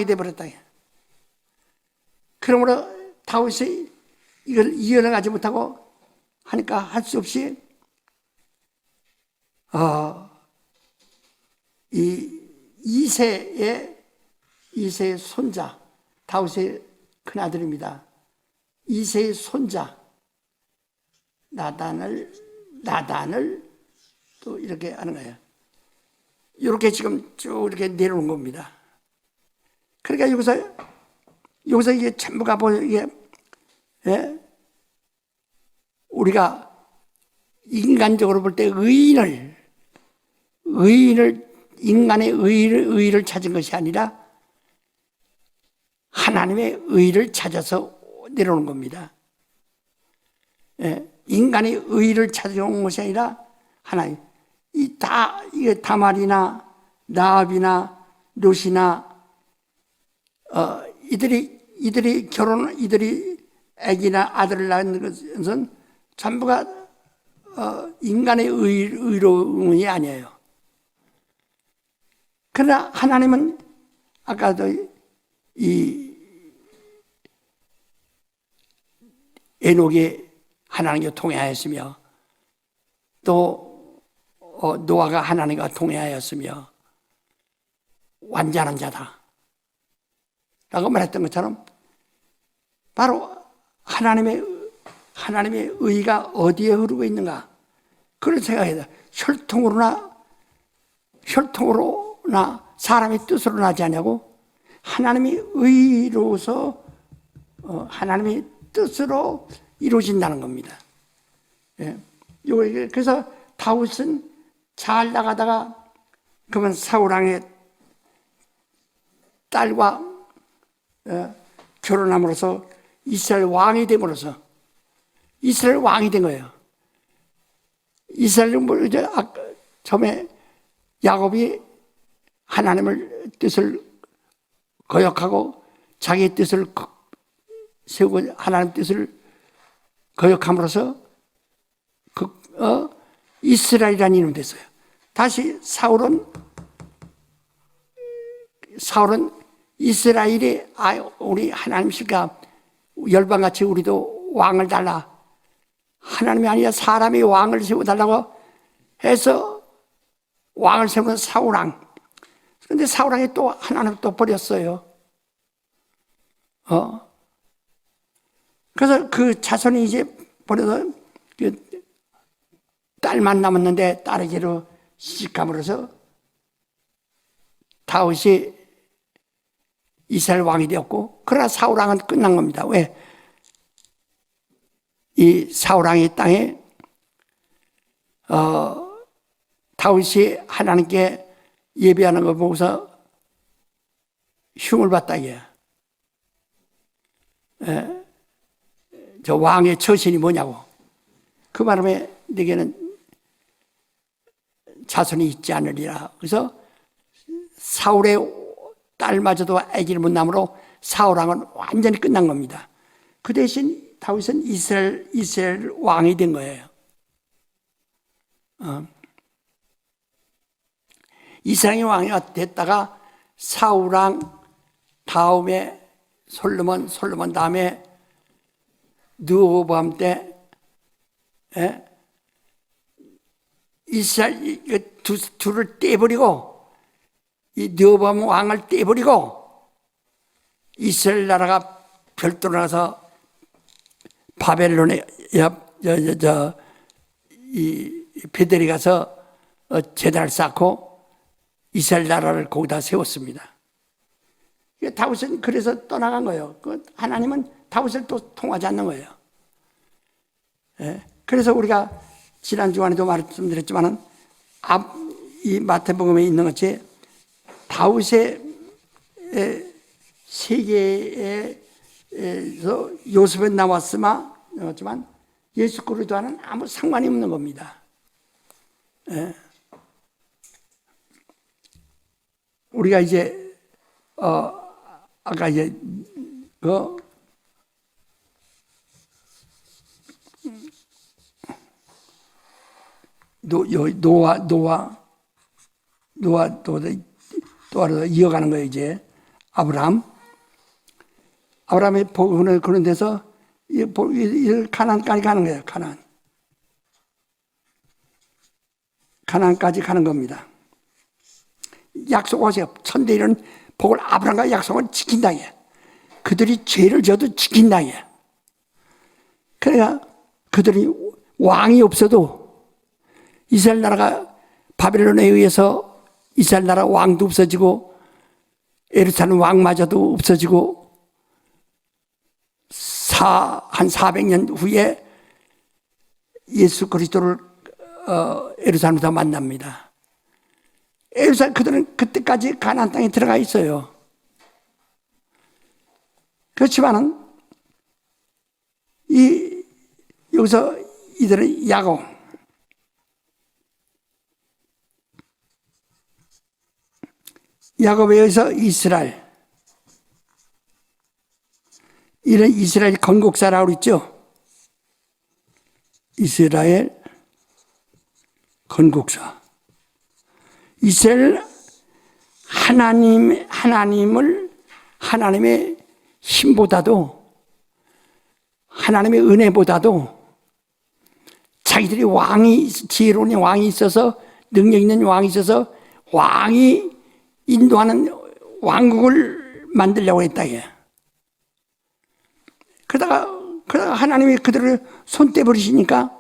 되버렸다. 그러므로 다윗이 이걸 이어나가지 못하고 하니까 할 수 없이 이새의 손자, 다윗의 큰아들입니다. 이새의 손자 나단을 또 이렇게 하는 거예요. 이렇게 지금 쭉 이렇게 내려오는 겁니다. 그러니까 여기서 이게 전부가 이게 우리가 인간적으로 볼 때 인간의 의의를 찾은 것이 아니라 하나님의 의의를 찾아서 내려오는 겁니다. 인간의 의의를 찾아온 것이 아니라 하나님. 이게 다말이나 나압이나 롯이나 이들이 아기나 아들을 낳는 것은 전부가 인간의 의로움이 아니에요. 그러나 하나님은 아까도 이 에녹이 하나님과 통회하였으며 또 노아가 하나님과 통회하였으며 완전한 자다 라고 말했던 것처럼 바로 하나님의 의가 어디에 흐르고 있는가 그런 생각이다. 혈통으로나 사람의 뜻으로 나지 않냐고 하나님의 의로서 하나님의 뜻으로 이루어진다는 겁니다. 예. 그래서 다윗은 잘 나가다가 그러면 사울왕의 딸과 결혼함으로써 이스라엘 왕이 됨으로써 이스라엘 왕이 된 거예요. 이스라엘은 처음에 야곱이 하나님의 뜻을 거역하고 자기의 뜻을 세우고 하나님 뜻을 거역함으로써 이스라엘이라는 이름이 됐어요. 다시 사울은 이스라엘이 우리 하나님이실까 열방같이 우리도 왕을 달라 하나님이 아니라 사람이 왕을 세워달라고 해서 왕을 세우는 사울왕. 그런데 사울왕이 또 하나님을 또 버렸어요. 그래서 그 자손이 이제 버려서 딸만 남았는데 딸에게로 시집감으로써 다윗이 이스라엘 왕이 되었고 그러나 사울왕은 끝난 겁니다. 왜? 이 사울왕의 땅에 다윗이 하나님께 예배하는 걸 보고서 흉을 봤다 이게. 저 왕의 처신이 뭐냐고. 그 바람에 내게는 자손이 있지 않으리라. 그래서 사울의 딸마저도 아기를 못 낳으므로 사울왕은 완전히 끝난 겁니다. 그 대신 다윗은 이스라엘 왕이 된 거예요. 이스라엘 왕이 됐다가 사울왕 다음에 솔로몬 다음에 르호보암 때 이스라엘 둘을 떼버리고 이 르호보암 왕을 떼버리고 이스라엘 나라가 별도로 나가서 바벨론에 이 베델에 가서 제단을 쌓고 이스라엘 나라를 거기다 세웠습니다. 다윗은 그래서 떠나간 거예요. 하나님은 다윗을 또 통하지 않는 거예요. 그래서 우리가 지난 주간에도 말씀드렸지만은 이 마태복음에 있는 것이 다윗의 세계에서 요셉은 나왔지만 예수 그리스도와는 아무 상관이 없는 겁니다. 우리가 이제 아까 이제 노아 또 이어가는 거예요. 이제 아브라함의 복음을 그런 데서 가나안까지 가는 거예요. 가나안까지 가는 겁니다. 약속하세요. 천대일은 복을 아브라함과 약속을 지킨다. 그들이 죄를 져도 지킨다. 그러니까 그들이 왕이 없어도 이스라엘 나라가 바벨론에 의해서 이스라엘 나라 왕도 없어지고 예루살렘 왕마저도 없어지고 한 400년 후에 예수 그리스도를 예루살렘에서 만납니다. 그들은 그때까지 가나안 땅에 들어가 있어요. 그렇지만은 여기서 이들은 야곱 야곱에 의해서 이스라엘, 이런 이스라엘 건국사라고 그랬죠. 이스라엘 건국사. 이스라엘 하나님의 힘보다도, 하나님의 은혜보다도 자기들이 지혜로운 왕이 있어서, 능력 있는 왕이 있어서 왕이 인도하는 왕국을 만들려고 했다. 그러다가 하나님이 그들을 손 떼버리시니까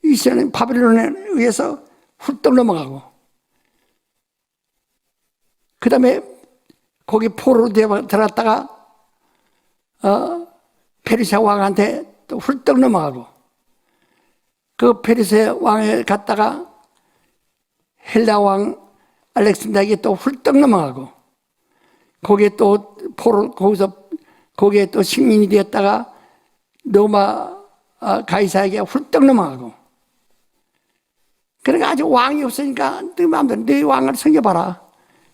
이스라엘은 바벨론에 의해서 훌떡 넘어가고, 그 다음에 거기 포로로 들어갔다가 페르시아 왕한테 또 훌떡 넘어가고, 그 페르시아 왕에 갔다가 헬라 왕 알렉산더에게 또 훌떡 넘어가고, 거기에 또 거기에 또 식민이 되었다가 로마 가이사에게 훌떡 넘어가고. 그러니까 아직 왕이 없으니까 네 마음대로 네 왕을 섬겨봐라.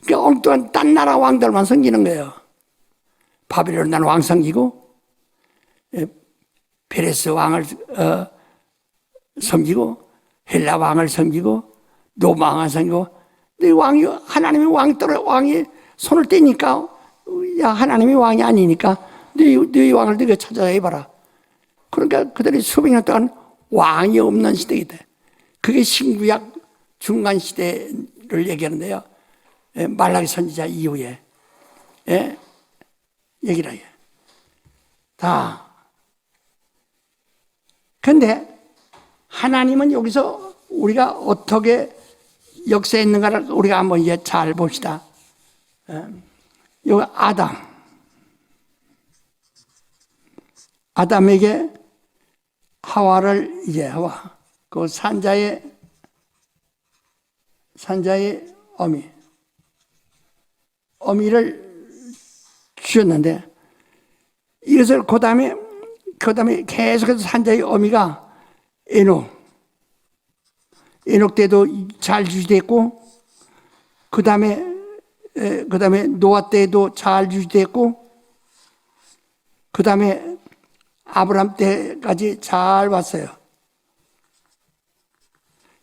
그러니까 엉뚱한 딴 나라 왕들만 섬기는 거예요. 바벨론 나라 왕 섬기고, 페레스 왕을 섬기고, 헬라 왕을 섬기고, 로마 왕을 섬기고. 네 왕이, 하나님의 왕이 손을 떼니까, 야, 하나님이 왕이 아니니까 네 왕을 네가 찾아야 해봐라. 그러니까 그들이 수백 년 동안 왕이 없는 시대이다. 그게 신구약 중간 시대를 얘기하는데요. 말라기 선지자 이후에 얘기를 해요. 다. 근데 하나님은 여기서 우리가 어떻게 역사했는가를 우리가 한번 이제 잘 봅시다. 여기 아담에게 하와를 이제 그 산자의 어미를 주셨는데, 이것을 그 다음에 계속해서 산자의 어미가 에녹 때도 잘 유지됐고, 그 다음에 노아 때도 잘 유지됐고, 그 다음에 아브라함 때까지 잘 왔어요.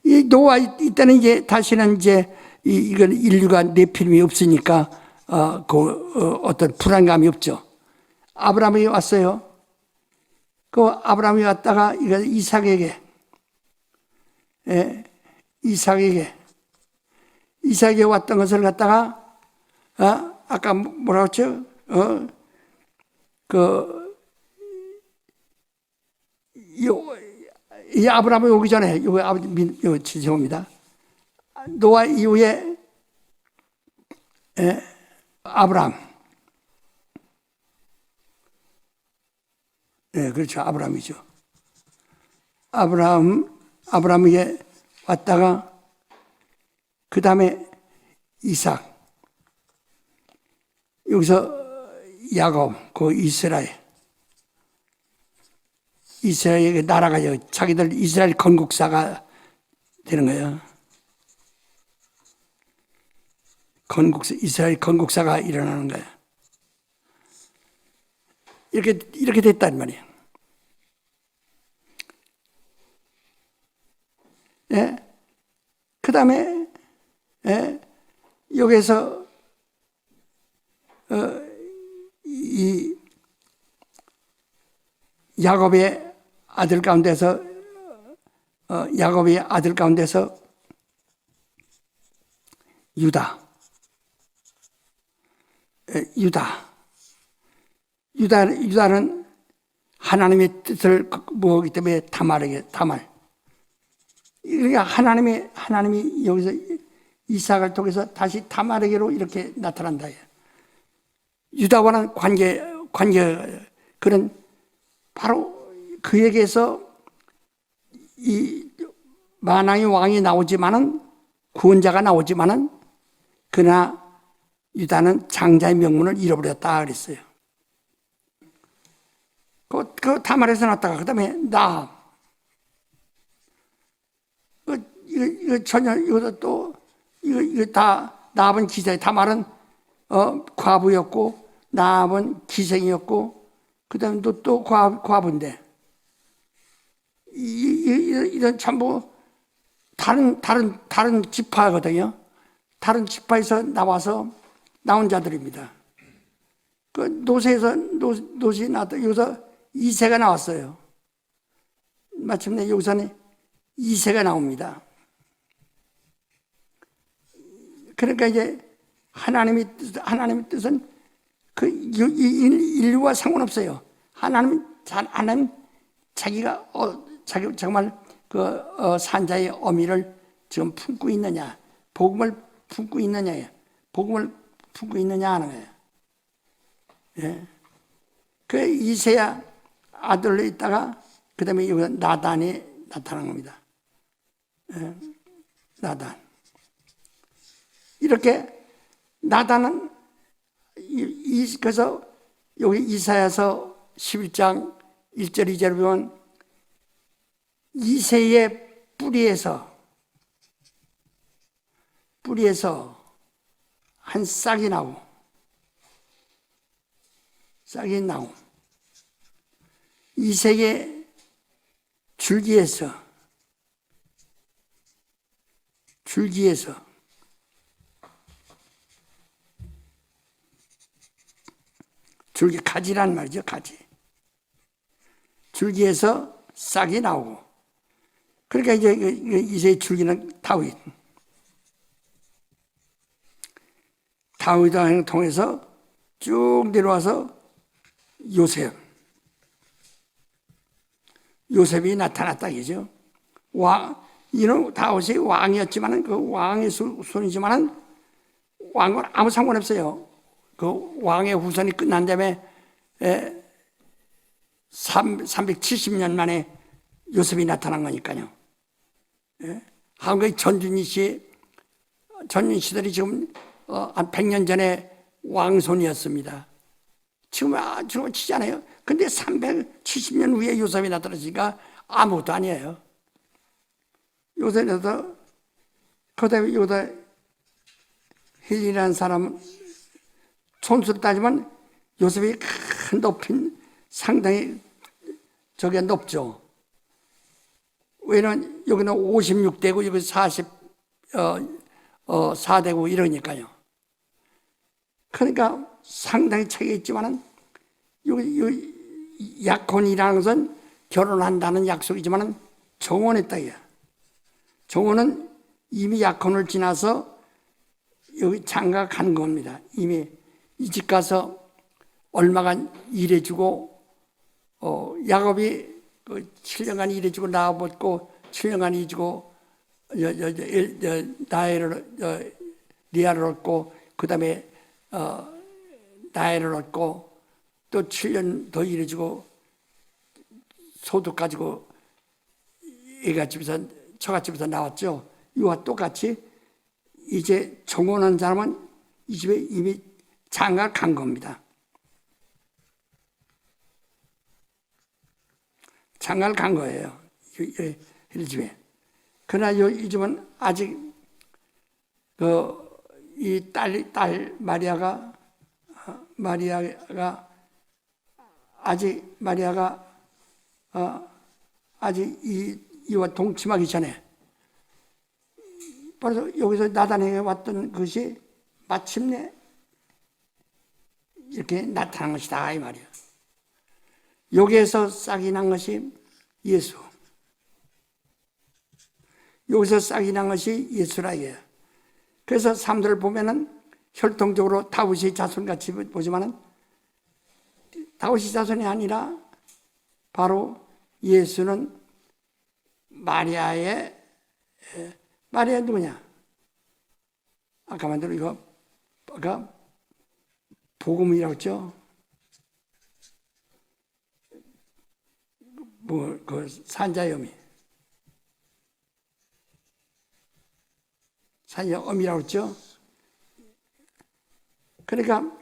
이 노아 이때는 이제 다시는 이제 이건 인류가 네피림이 없으니까 어떤 불안감이 없죠. 아브라함이 왔어요. 그 아브라함이 왔다가 이삭에게 왔던 것을 갖다가 아까 뭐라고 했죠? 이 아브라함이 오기 전에 죄송합니다. 노아 이후에 아브라함, 그렇죠. 아브라함이죠. 아브라함에게 왔다가 그 다음에 이삭, 여기서 야곱, 그 이스라엘의 나라가 자기들 이스라엘 건국사가 되는 거예요. 이스라엘 건국사가 일어나는 거예요. 이렇게 됐단 말이에요. 그 다음에 여기에서 이 야곱의 아들 가운데서 유다는 하나님의 뜻을 모으기 때문에 다말. 그러니까 하나님이 여기서 이삭을 통해서 다시 다말에게로 이렇게 나타난다. 유다와는 관계 그런 바로 그에게서 이 만왕의 왕이 나오지만은 구원자가 나오지만은 그러나 유다는 장자의 명분을 잃어버렸다 그랬어요. 그 다말에서 났다가 그다음에 이거 전혀 이거 다 나압은 기생, 다말은 과부였고 나압은 기생이었고 그다음에 또 과부인데 이런 전부 다른 지파거든요. 다른 지파에서 나온 자들입니다. 그 노시 나왔다. 여기서 이세가 나왔어요. 마침내 여기서는 이세가 나옵니다. 그러니까 이제 하나님의 뜻은 그 인류와 상관없어요. 하나님 자기가 자기 정말 산자의 어미를 지금 품고 있느냐, 복음을 품고 있느냐, 복음을 품고 있느냐 하는 거예요. 예. 그 이세야 아들로 있다가 그다음에 여기 나단이 나타난 겁니다. 예. 나단. 이렇게 나단은 그래서 여기 이사야서 11장 1절 2절을 보면 이새의 뿌리에서 한 싹이 나고 이새의 줄기에서 줄기 가지란 말이죠. 가지. 줄기에서 싹이 나오고. 그러니까 이제 이새의 줄기는 다윗을 통해서 쭉 내려와서 요셉이 나타났다 이죠. 이는 다윗이 왕이었지만은 그 왕의 손이지만은 왕은 아무 상관없어요. 그 왕의 후손이 끝난 다음에 370년 만에 요셉이 나타난 거니까요. 한국의 전준희 시들이 지금 한 100년 전에 왕손이었습니다. 지금 치잖아요. 근데 370년 후에 요셉이 나타났으니까 아무것도 아니에요. 요셉에서 그다음에 요다 힐이라는 사람은 손수로 따지면 요셉이 큰 높인 상당히 저게 높죠. 왜냐면 여기는 56대고 여기 44대고 이러니까요. 그러니까 상당히 차이가 있지만은 여기 약혼이라는 것은 결혼한다는 약속이지만은 정혼했다 이야. 정혼은 이미 약혼을 지나서 여기 장가 간 겁니다. 이미 이 집 가서 얼마간 일해주고 야곱이 7년간 일해주고 나아봤고 7년간 일해주고 리아를 얻고 그 다음에 나엘을 얻고 또 7년 더 일해주고 소득 가지고 처갓집에서 나왔죠. 이와 똑같이 이제 정혼한 사람은 이 집에 이미 장가 간 겁니다. 장가를 간 거예요. 이 집에. 그러나 이 집은 아직 이 딸 마리아가 아직 이와 동침하기 전에 바로 여기서 나단에게 왔던 것이 마침내 이렇게 나타난 것이다 이 말이야. 여기에서 싹이 난 것이 예수. 여기서 싹이 난 것이 예수라 이거예요. 그래서 사람들을 보면은 혈통적으로 다윗의 자손같이 보지만은 다윗의 자손이 아니라 바로 예수는 마리아 누구냐? 아까 만든 이거 아까 복음이라고 했죠? 그 산자의 어미. 산자의 어미라고 했죠? 그러니까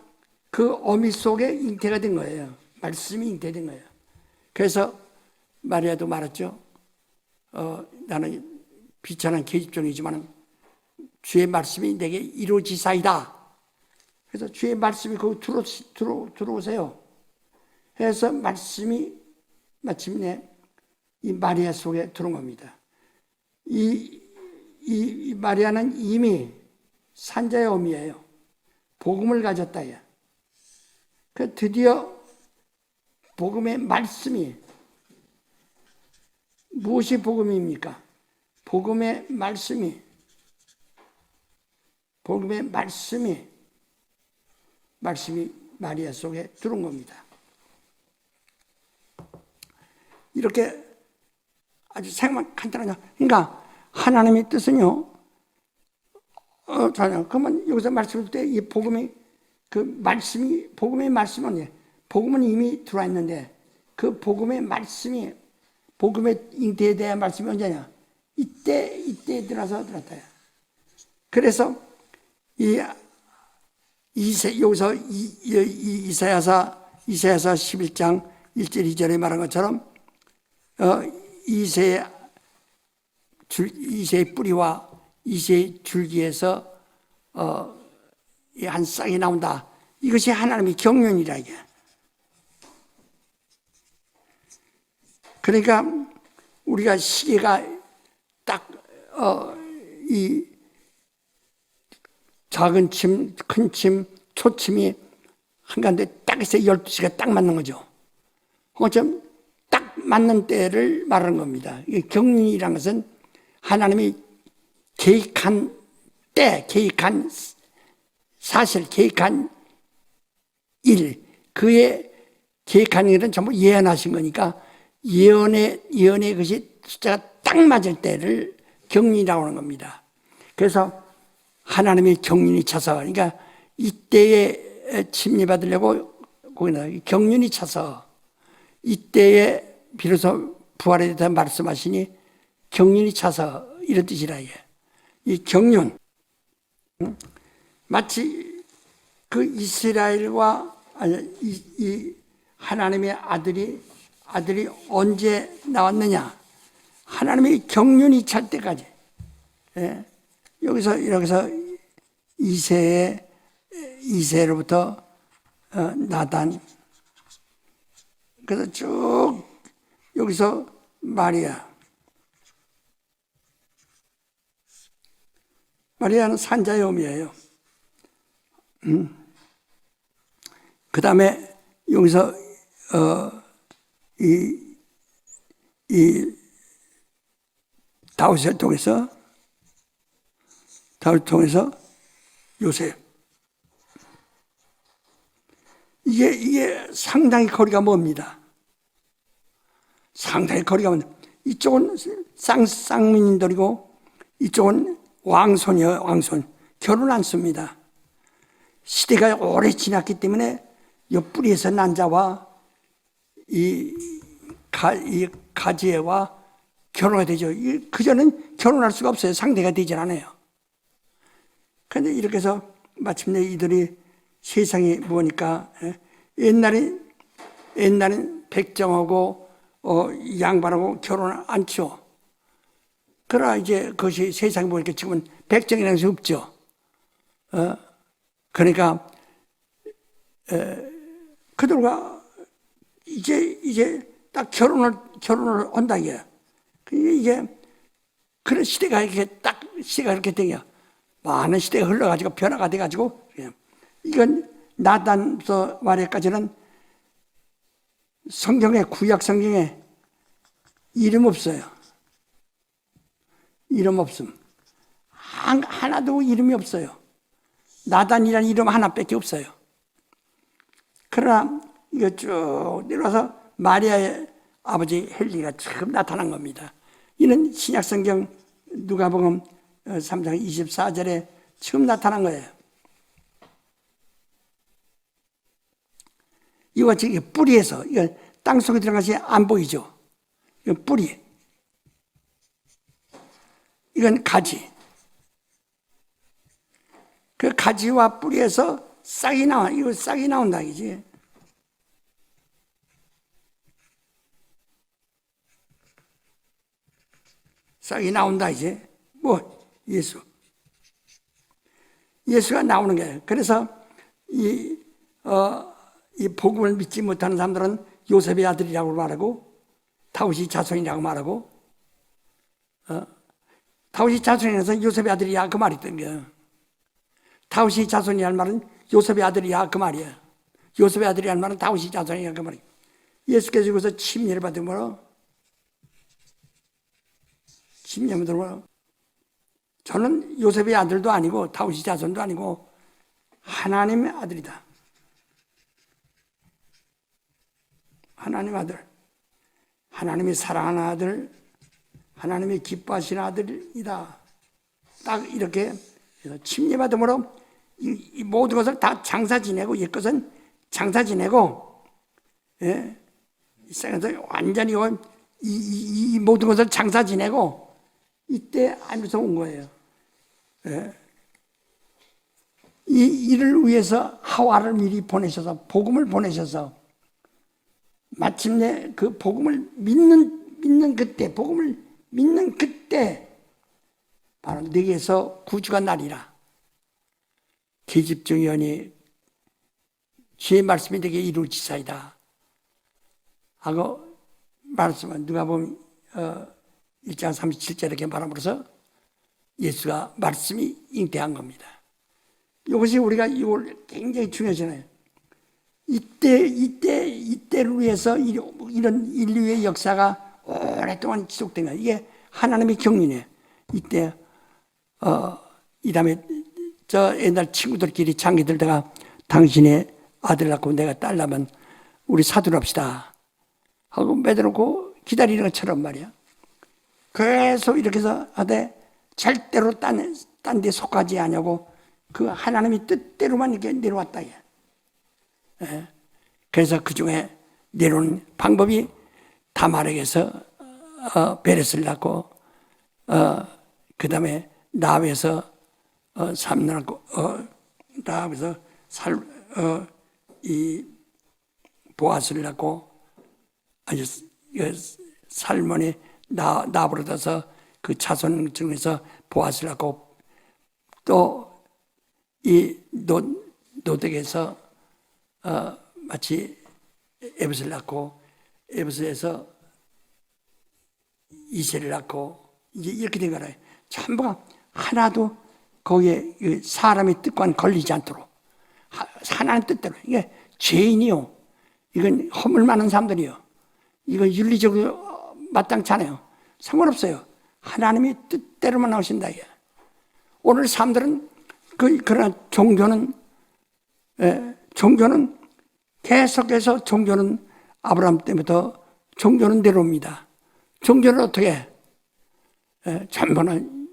그 어미 속에 잉태가 된 거예요. 말씀이 잉태된 거예요. 그래서 마리아도 말했죠. 나는 비천한 계집종이지만 주의 말씀이 내게 이루어지사이다. 그래서 주의 말씀이 거기 들어오세요. 해서 말씀이 마침내 이 마리아 속에 들어온 겁니다. 이 마리아는 이미 산자의 어미예요. 복음을 가졌다. 그 드디어 복음의 말씀이, 무엇이 복음입니까? 복음의 말씀이 마리아 속에 들어온 겁니다. 이렇게 아주 생각만 간단하죠. 그러니까 하나님의 뜻은요. 그러면 여기서 말씀할 때 이 복음이, 그 말씀이, 복음의 말씀은, 복음은 이미 들어와 있는데 그 복음의 말씀이, 복음의 잉태에 대한 말씀이 언제냐? 이때에 들어서 들었다. 그래서 여기서 이사야서 11장 1절 2절에 말한 것처럼 이새의 뿌리와 이새의 줄기에서 한 싹이 나온다. 이것이 하나님의 경륜이라 이게. 그러니까 우리가 시계가 딱 이 작은 침, 큰 침, 초침이 한가운데 딱 있어 12시가 딱 맞는 거죠. 어쩜 딱 맞는 때를 말하는 겁니다. 경륜이라는 것은 하나님이 계획한 때, 계획한 사실, 계획한 일, 그의 계획한 일은 전부 예언하신 거니까 예언의 것이 숫자가 딱 맞을 때를 경륜이라고 하는 겁니다. 그래서 하나님의 경륜이 차서, 그러니까 이때에 침례받으려고 거기다 경륜이 차서 이때에 비로소 부활에 대해서 말씀하시니 경륜이 차서 이런 뜻이라. 이 경륜, 마치 그 이스라엘과 이 하나님의 아들이 언제 나왔느냐? 하나님의 경륜이 찰 때까지. 여기서 이새로부터 나단, 그래서 쭉 여기서 마리아는 산자의 어미예요. 그 다음에 여기서 이 다윗을 통해서 요셉. 이게 상당히 거리가 멉니다. 상당히 거리가 멉니다. 이쪽은 쌍민들이고 이쪽은 왕손이에요. 왕손. 결혼 안 씁니다. 시대가 오래 지났기 때문에 옆뿌리에서 난 자와 이 가지애와 결혼이 되죠. 그전엔 결혼할 수가 없어요. 상대가 되질 않아요. 그런데 이렇게 해서 마침내 이들이 세상이 뭐니까, 옛날엔 백정하고 양반하고 결혼 안 쳐. 그러나 이제 그것이 세상이 보니까 지금은 백정이라는 것이 없죠. 그러니까 그들과 이제 딱 결혼을 한다 이게. 이게 그런 시대가 이렇게 되냐. 많은 시대가 흘러가지고 변화가 돼가지고, 이건 나단부터 말에까지는 구약 성경에 이름 없어요. 이름 없음. 하나도 이름이 없어요. 나단이라는 이름 하나밖에 없어요. 그러나 이거 쭉 내려와서 마리아의 아버지 헬리가 처음 나타난 겁니다. 이는 신약성경 누가복음 3장 24절에 처음 나타난 거예요. 이거 지금 뿌리에서, 이거 땅속에 들어간 것이 안 보이죠? 이건 뿌리. 이건 가지. 그 가지와 뿌리에서 싹이 나와. 이거 싹이 나온다, 이지. 싹이 나온다, 이제. 예수. 예수가 나오는 거예요. 그래서 이 복음을 믿지 못하는 사람들은 요셉의 아들이라고 말하고 다윗이 자손이라고 말하고 다윗이 자손이라서 요셉의 아들이야 그 말이 있던 거예요. 다윗이 자손이라는 말은 요셉의 아들이야 그 말이에요. 요셉의 아들이라는 말은 다윗이 자손이야 그 말이에요. 예수께서 여기서 침례를 받은 거로 침례를 받은 거로 저는 요셉의 아들도 아니고 다윗이 자손도 아니고 하나님의 아들이다. 하나님의 아들, 하나님이 사랑하는 아들, 하나님이 기뻐하시는 아들이다. 딱 이렇게 침례받음으로 이 모든 것을 다 장사 지내고 옛것은 장사 지내고 예? 이 세상에서 완전히 이 모든 것을 장사 지내고 이때 안에서 온 거예요. 예? 이 일을 위해서 하와를 미리 보내셔서 복음을 보내셔서 마침내 그 복음을 믿는 그때 복음을 믿는 그때 바로 네게서 구주가 나리라. 계집종이오니 주의 말씀이 내게 이루어지사이다 하고 말씀은 누가복음 1장 37절 이렇게 말함으로써 예수가 말씀이 잉태한 겁니다. 이것이 우리가 이걸 굉장히 중요하잖아요. 이때를 위해서 이런 인류의 역사가 오랫동안 지속된 거예요. 이게 하나님의 경륜이에요. 이때 이 다음에 저 옛날 친구들끼리 장기 들다가 당신의 아들 낳고 내가 딸 낳으면 우리 사두를 합시다 하고 맺어놓고 기다리는 것처럼 말이야. 계속 이렇게 해서 하되 절대로 딴 데 속하지 않냐고 그 하나님의 뜻대로만 이렇게 내려왔다. 예. 그래서 그 중에 내려오는 방법이 다말에게서 베렛을 낳고 그 다음에 나합에서 삼을 낳고 나합에서 이 보아스를 낳고 아주 살몬이 나합으로 둬서 그 자손 중에서 보아스를 낳고 또 이 노덱에서 마치 에벳을 낳고 에벳에서 이세를 낳고 이제 이렇게 된 거라요. 전부가 하나도 거기에 사람의 뜻과는 걸리지 않도록 하나님 뜻대로. 이게 죄인이요. 이건 허물 많은 사람들이요. 이건 윤리적으로 마땅치 않아요. 상관없어요. 하나님의 뜻대로만 나오신다. 오늘 사람들은 그러나 종교는 계속해서 종교는 아브라함 때부터 종교는 내려옵니다. 종교는 어떻게? 전부는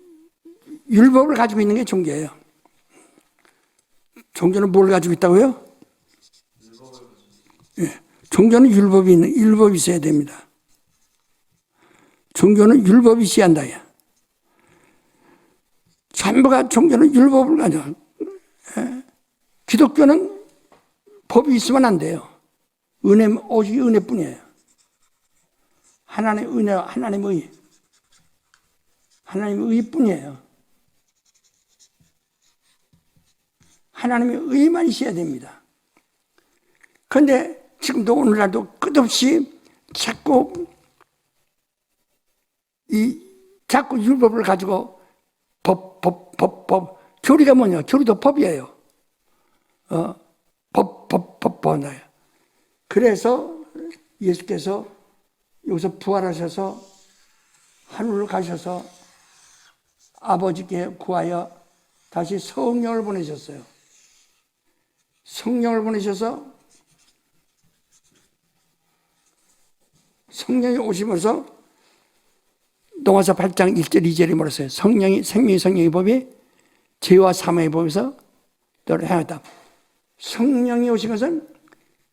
율법을 가지고 있는 게 종교예요. 종교는 뭘 가지고 있다고요? 종교는 율법이 있어야 됩니다. 종교는 율법이 있어야 한다. 전부가 종교는 율법을 가져. 기독교는 법이 있으면 안 돼요. 오직 은혜뿐이에요. 하나님의 은혜, 하나님의 의뿐이에요. 하나님의 의만 있어야 됩니다. 그런데 지금도 오늘날도 끝없이 자꾸 율법을 가지고 법. 교리가 뭐냐? 교리도 법이에요. 법. 그래서 예수께서 여기서 부활하셔서 하늘로 가셔서 아버지께 구하여 다시 성령을 보내셨어요. 성령을 보내셔서 성령이 오시면서 동화서 8장 1절 2절이 뭐랬어요? 생명의 성령의 법이 죄와 사망의 법에서 너를 행하다. 성령이 오신 것은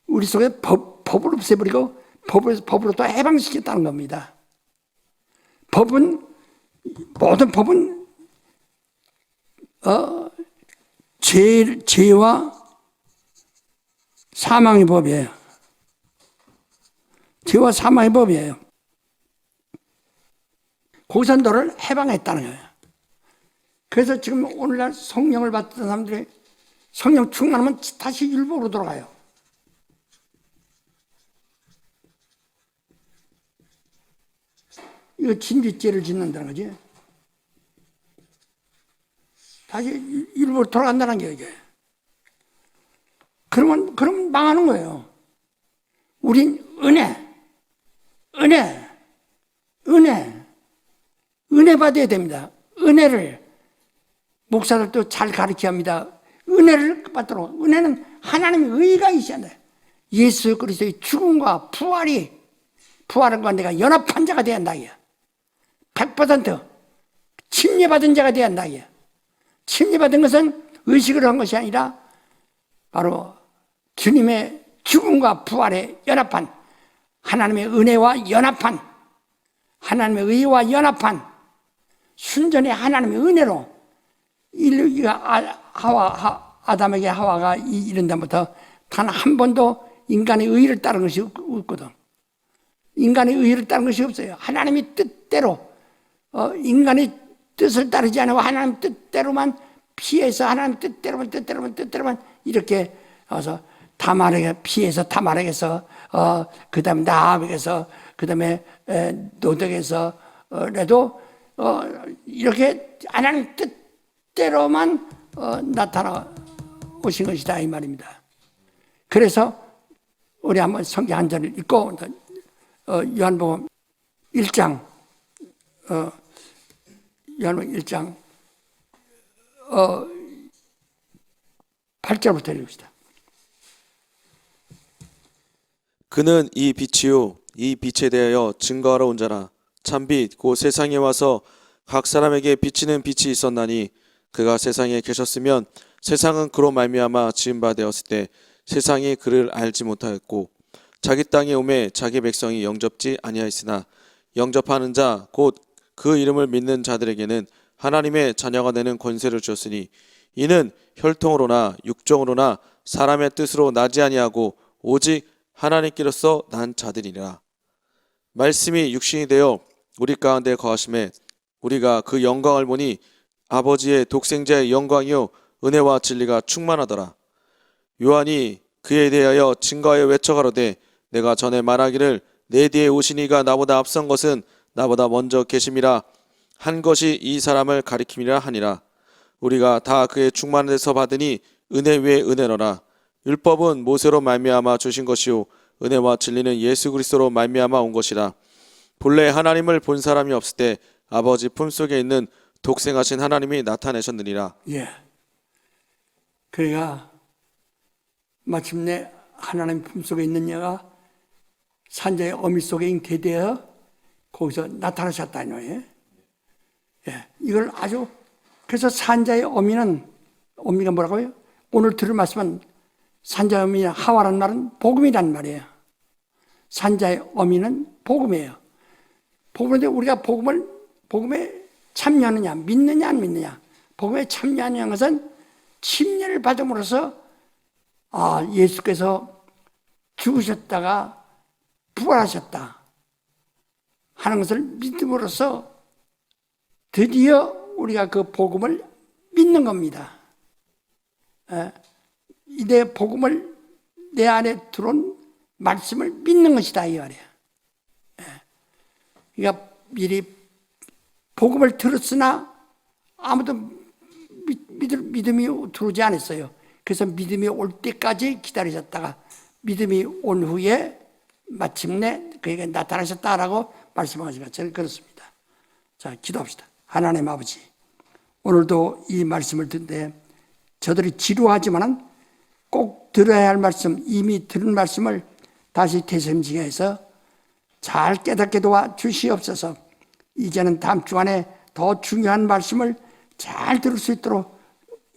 우리 속에 법을 없애버리고 법으로 또 해방시켰다는 겁니다. 모든 법은 죄와 사망의 법이에요. 죄와 사망의 법이에요. 거기서 너를 해방했다는 거예요. 그래서 지금 오늘날 성령을 받던 사람들이 성령 충만하면 다시 율법으로 돌아가요. 이거 진주죄를 짓는다는 거지. 다시 율법으로 돌아간다는 게 이게. 그러면 망하는 거예요. 우린 은혜 받아야 됩니다. 은혜를 목사들도 잘 가르쳐야 합니다. 은혜를 받도록. 은혜는 하나님의 의가 있어야 돼. 예수 그리스도의 죽음과 부활과 내가 연합한 자가 돼야 한다. 100% 침례받은 자가 돼야 한다. 침례받은 것은 의식을 한 것이 아니라 바로 주님의 죽음과 부활에 연합한, 하나님의 은혜와 연합한, 하나님의 의와 연합한, 순전히 하나님의 은혜로 인류가 아담에게 하와가 이른 다음부터 단 한 번도 인간의 의를 따른 것이 없거든. 인간의 의를 따른 것이 없어요. 하나님의 뜻대로, 인간의 뜻을 따르지 않고 하나님 뜻대로만 피해서, 하나님 뜻대로만 이렇게 와서 타말에게 피해서, 타말에게서 그 다음에 나합에게서, 그 다음에 노덕에서 라도 이렇게 하나님 뜻대로만 나타나 오신 것이다 이 말입니다. 그래서 우리 한번 성경 한 절을 읽고 요한복음 1장 요한복음 1장 8절부터 읽읍시다. 그는 이 빛이요 이 빛에 대하여 증거하러 온 자라. 참빛 곧 세상에 와서 각 사람에게 비치는 빛이 있었나니 그가 세상에 계셨으면 세상은 그로 말미암아 지은 바 되었을 때 세상이 그를 알지 못하였고 자기 땅에 오매 자기 백성이 영접지 아니하였으나 영접하는 자 곧 그 이름을 믿는 자들에게는 하나님의 자녀가 되는 권세를 주었으니 이는 혈통으로나 육정으로나 사람의 뜻으로 나지 아니하고 오직 하나님께로서 난 자들이라. 말씀이 육신이 되어 우리 가운데 거하심에 우리가 그 영광을 보니 아버지의 독생자의 영광이요 은혜와 진리가 충만하더라. 요한이 그에 대하여 증거하여 외쳐가로되 내가 전에 말하기를 내 뒤에 오신 이가 나보다 앞선 것은 나보다 먼저 계심이라 한 것이 이 사람을 가리킴이라 하니라. 우리가 다 그의 충만에서 받으니 은혜 위에 은혜로라. 율법은 모세로 말미암아 주신 것이요 은혜와 진리는 예수 그리스도로 말미암아 온 것이라. 본래 하나님을 본 사람이 없을 때 아버지 품속에 있는 독생하신 하나님이 나타내셨느니라. 예. 그러니까 마침내 하나님 품속에 있는 얘가 산자의 어미 속에 잉태되어 거기서 나타나셨다 이 말이에요. 예. 이걸 아주 그래서 산자의 어미가 뭐라고요? 오늘 들을 말씀은 산자의 어미나 하와라는 말은 복음이란 말이에요. 산자의 어미는 복음이에요. 복음인데 우리가 복음에 참여하느냐, 믿느냐, 안 믿느냐. 복음에 참여하는 것은 침례를 받음으로써 예수께서 죽으셨다가 부활하셨다 하는 것을 믿음으로써 드디어 우리가 그 복음을 믿는 겁니다. 내 복음을 내 안에 들어온 말씀을 믿는 것이다 이 말이에요. 그러니까 미리 복음을 들었으나 아무도 믿음이 들어오지 않았어요. 그래서 믿음이 올 때까지 기다리셨다가 믿음이 온 후에 마침내 그에게 나타나셨다라고 말씀하신 것처럼 그렇습니다. 자, 기도합시다. 하나님 아버지, 오늘도 이 말씀을 듣는데 저들이 지루하지만은 꼭 들어야 할 말씀, 이미 들은 말씀을 다시 되새김질해서 잘 깨닫게 도와 주시옵소서. 이제는 다음 주간에 더 중요한 말씀을 잘 들을 수 있도록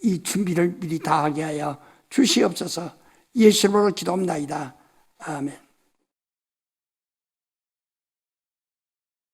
이 준비를 미리 다 하게 하여 주시옵소서. 예수 이름으로 기도합니다. 아멘.